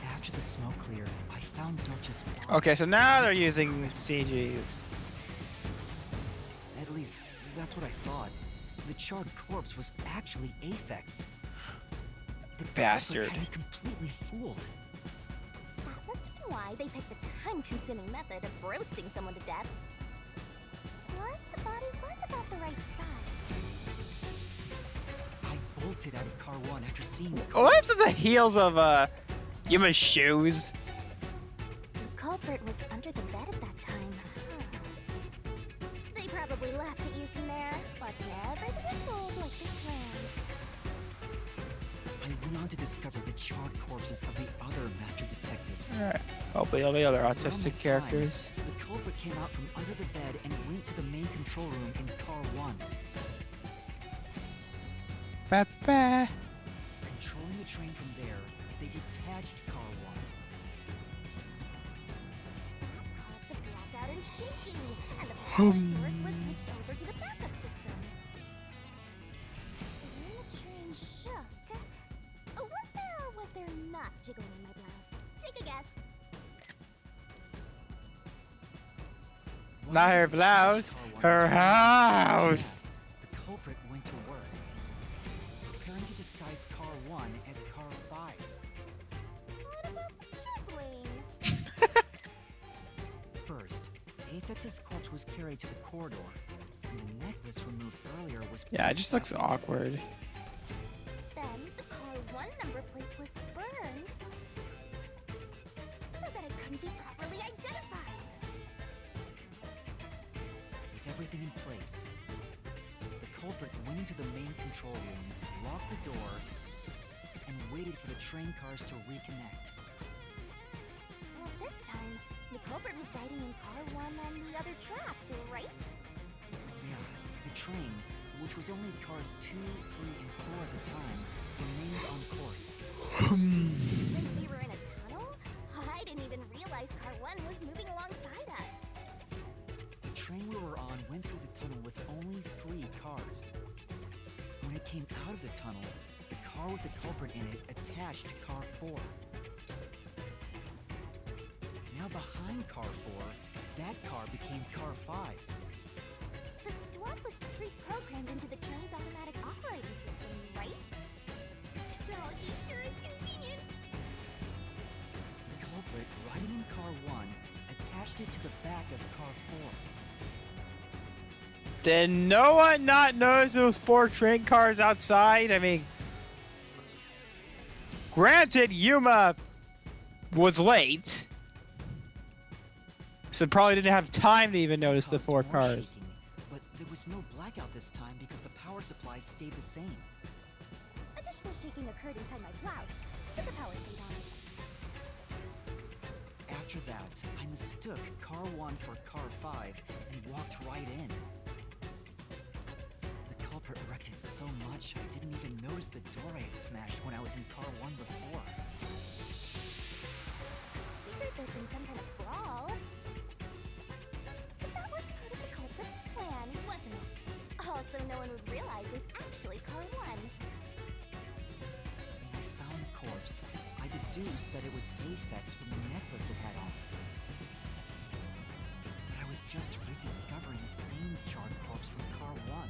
After the smoke cleared, I found Zilch's body. Okay, so now they're using CGs. At least, that's what I thought. The charred corpse was actually Aphex. The Bastard. culprit had me completely fooled. That must have been why they picked the time-consuming method of roasting someone to death. Plus, the body was about the right size. I bolted out of car 1 after seeing the Oh, corpse. that's at the heels of Yuma's shoes. The culprit was under the bed at that time. Huh. They probably laughed at you from there, watching everything unfold like they planned. I went on to discover the charred corpses of the other master detectives. Alright. Hopefully all the other Around autistic that characters. time, the culprit came out from under the bed and went to the main control room in car 1. Ba-ba. Controlling the train from there, they detached car 1. Caused the blackout and shaking, and the power source was switched over to the backup system. So when the train shook, was there or was there not jiggling in my blouse? Take a guess. Not her blouse, her house. The culprit went to work, preparing to disguise car 1 as car 5. What about the juggling? First, Aphex's corpse was carried to the corridor, and the necklace removed earlier was Yeah, it placed just back looks in. awkward. Then the car 1 number plate was burned so that it couldn't be properly identified. With everything in place, the culprit went into the main control room, locked the door, and waited for the train cars to reconnect. Well, this time, the culprit was riding in car 1 on the other track, right? Yeah, the train, which was only cars 2, 3, and 4 at the time, remained on course. Since we were in a tunnel, I didn't even realize car 1 was moving alongside us. The train we were on went through the tunnel with only 3 cars. When it came out of the tunnel, the car with the culprit in it attached to car 4. Now behind car 4, that car became car 5. The swap was pre-programmed into the train's automatic operating system, right? Technology sure is convenient. The culprit, riding in car 1, attached it to the back of car 4. Did no one not notice those 4 train cars outside? I mean, granted, Yuma was late, so probably didn't have time to even notice the Caused 4 more cars. shaking, but there was no blackout this time because the power supply stayed the same. Additional shaking occurred inside my blouse, but the power stayed on. After that, I mistook car 1 for car 5 and walked right in. The culprit wrecked it so much I didn't even notice the door I had smashed when I was in car 1 before. Figured there'd been some kind of brawl. But that was part of the culprit's plan, wasn't it? Also, no one would realize it was actually car 1. When I found the corpse, I deduced that it was Aphex from the necklace it had on. But I was just rediscovering the same charred corpse from car 1.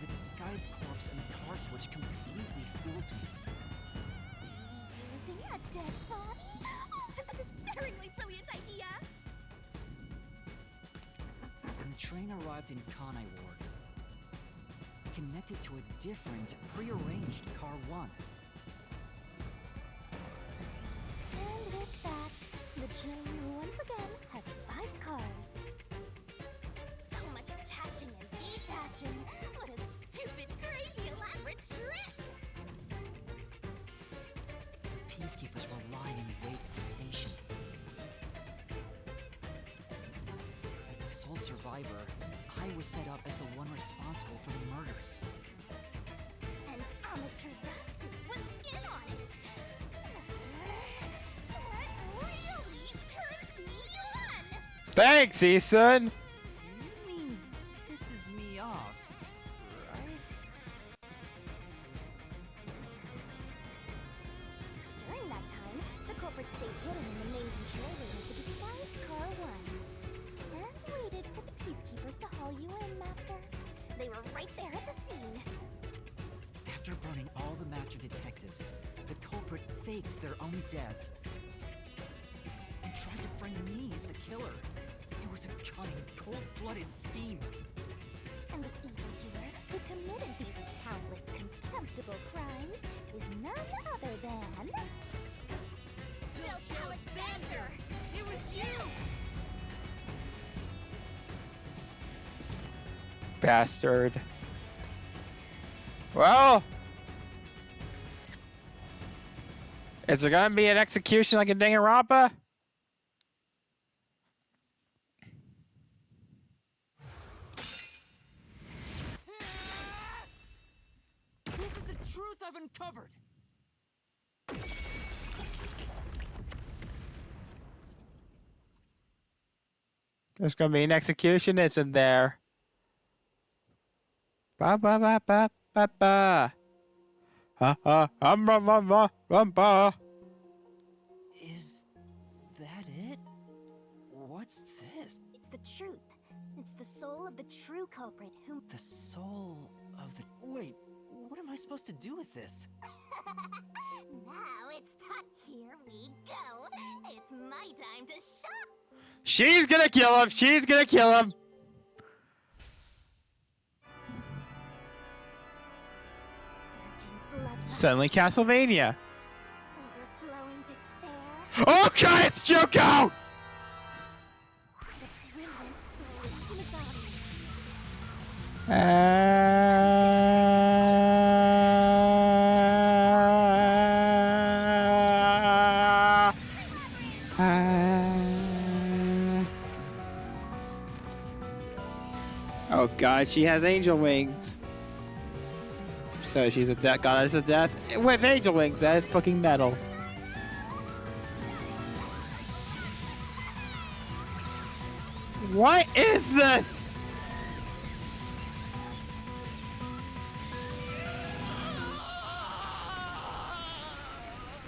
The disguised corpse and the car switch completely fooled me. Using a dead body? Oh, that's a despairingly brilliant idea! When the train arrived in Kanai Ward, it connected to a different, prearranged car 1. And with that, the train once again had 5 cars. So much attaching and detaching. What a stupid, crazy, elaborate trick! The peacekeepers were lying in wait at the station. As the sole survivor, I was set up as the one responsible for the murders. And Amaterasu was in on it! Thanks, Eason. You mean pisses me off, right? During that time, the culprit stayed hidden in the main control room of the disguised Car 1 and waited for the peacekeepers to haul you in, Master. They were right there at the scene. After burning all the master detectives, the culprit faked their own death and tried to frame me as the killer. It was a cunning, cold-blooded scheme. And the evildoer who committed these countless contemptible crimes is none other than... Zilch Alexander! It was you! Bastard. Well, is there gonna be an execution like in Danganronpa? This is the truth I've uncovered. There's gonna be an execution, isn't there? Ba ba ba ba ba ba. Ha ha ba. Is that it? What's this? It's the truth. It's the soul of the true culprit whom... The soul of the... Wait, what am I supposed to do with this? Now it's time. Here we go. It's my time to shop. She's gonna kill him. She's gonna kill him. Surging bloodlust, Suddenly, Castlevania. overflowing despair, Okay, it's Juko. the brilliant soul of Shinigami. Oh god, she has angel wings. So she's a goddess of death with angel wings. That is fucking metal. What is this?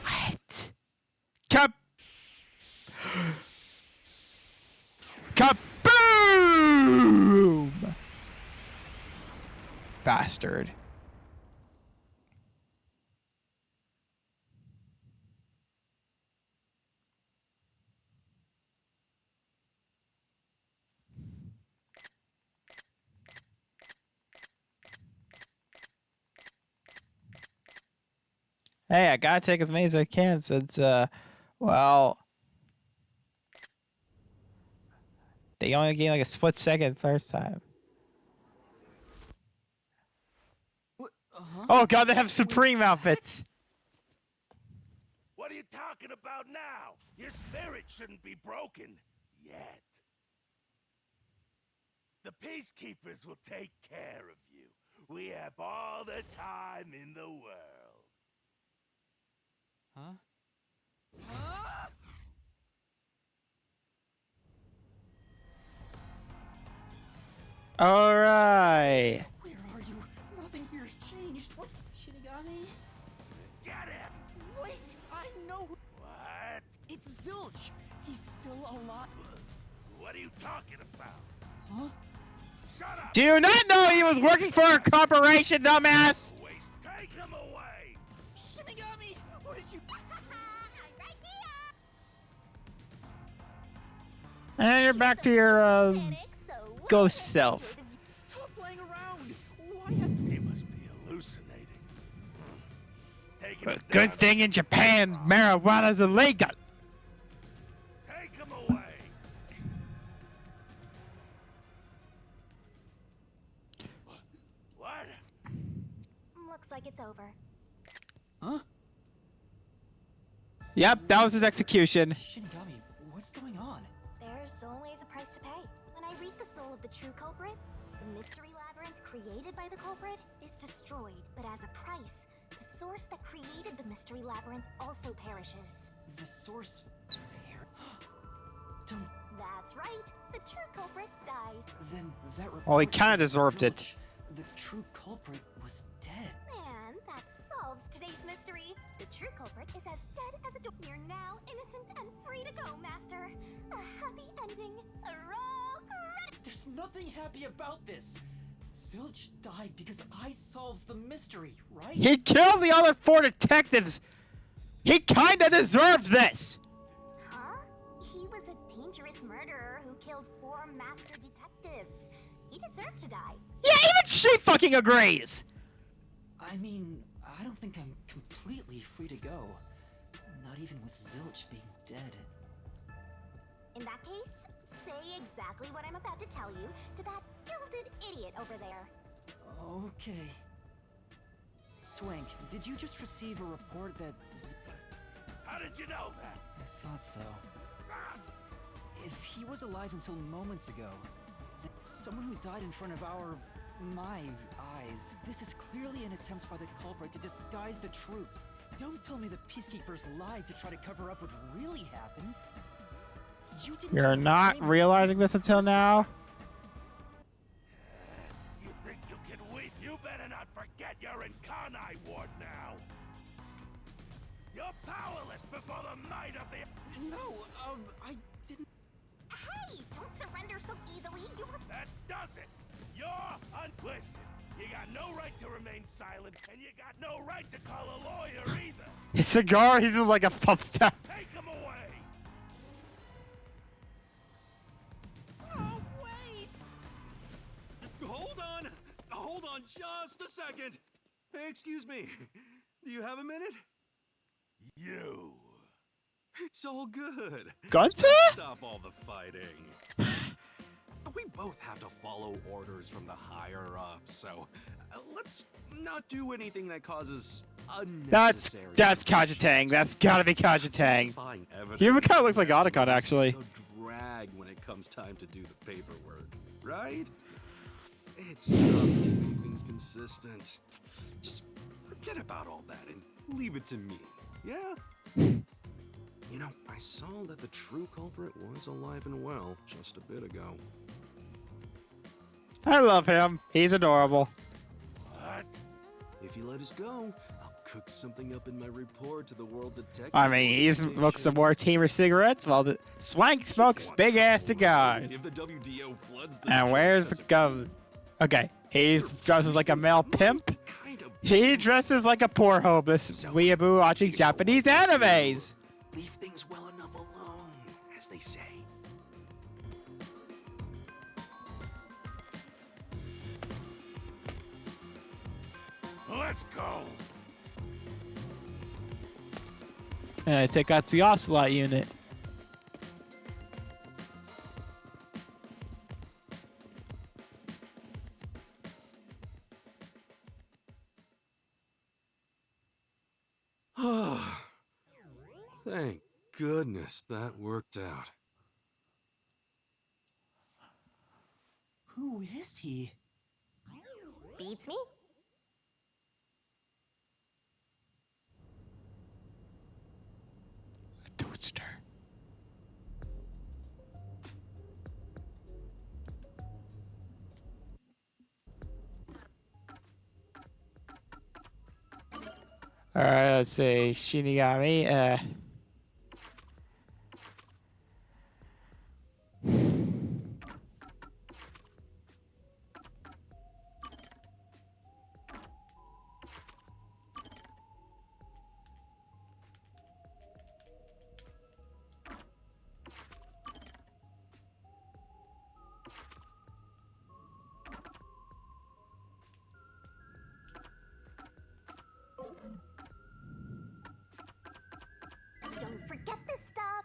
What? Kaboom! Bastard. Hey, I gotta take as many as I can since, well, they only gained like a split second first time. Oh god, they have Supreme outfits. What are you talking about now? Your spirit shouldn't be broken yet. The peacekeepers will take care of you. We have all the time in the world. Huh? All right. Where are you? Nothing here's changed. What's... Shinigami? Get him! Wait, I know... What? It's Zilch. He's still alive. What are you talking about? Huh? Shut up! Do you not know he was working for a corporation, dumbass? Waste. Take him away! Shinigami! What did you... I'm right here. And you're back to your Panic, so what ghost can I self. do? Stop playing around! Why has... He must be hallucinating. Taking him Good down. thing in Japan, marijuana's illegal. Take him away! What? Looks like it's over. Huh? Yep, that was his execution. Shinigami, what's going on? There's always a price to pay. When I read the soul of the true culprit, the mystery labyrinth created by the culprit is destroyed, but as a price, the source that created the mystery labyrinth also perishes. The source... Don't... That's That's right. The true culprit dies. Then that report Well, he kinda said deserved it. Zilch, the true culprit, was dead. And that solves today's mystery. The true culprit is as dead as a door. You're now innocent and free to go, Master. A happy ending. Roll credits. There's nothing happy about this. Zilch died because I solved the mystery, right? He killed the other 4 detectives. He kinda deserved this. Huh? He was a dangerous murderer who killed 4 master detectives. He deserved to die. Yeah, even she fucking agrees. I mean, I don't think I'm completely free to go. Not even with Zilch being dead. In that case, say exactly what I'm about to tell you to that gilded idiot over there. Okay. Swank, did you just receive a report that How did you know that? I thought so. If he was alive until moments ago, then someone who died in front of my eyes. This is clearly an attempt by the culprit to disguise the truth. Don't tell me the peacekeepers lied to try to cover up what really happened. You didn't You're even not frame realizing the this until now. You think you can win? You better not forget you're in Kanai Ward now. You're powerless before the might of the... No, I didn't. Hey, don't surrender so easily. You were That does it. You're Listen, you got no right to remain silent, and you got no right to call a lawyer either. His cigar, he's in like a pump stop. Take him away. Oh, wait! Hold on just a second. Hey, excuse me. Do you have a minute? You. It's all good. Gunter? Stop all the fighting. We both have to follow orders from the higher ups, so let's not do anything that causes unnecessary. That's Kajitang. That's gotta be Kajitang. Falsifying He even kinda looks like evidence Otacon, is actually. a drag when it comes time to do the paperwork, right? It's tough keeping things consistent. Just forget about all that and leave it to me, yeah? You know, I saw that the true culprit was alive and well just a bit ago. I love him. He's adorable. What? If you let us go, I'll cook something up in my report to the World Detective. I mean, he smokes some more Teamer cigarettes while the Swank smokes big ass cigars. If the WDO floods the And where's the gun? Okay, he's dresses like a male pimp. kind of He dresses like a poor homeless weeaboo watching Japanese animes. leave things well enough alone, as they say. Let's go. And I take out the Ocelot unit. Thank goodness that worked out. Who is he? beats me. A toaster. Alright, let's see. Shinigami. Don't forget this stuff.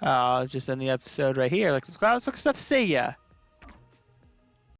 Wow. Just end the episode right here. Like, subscribe, stuff. See ya.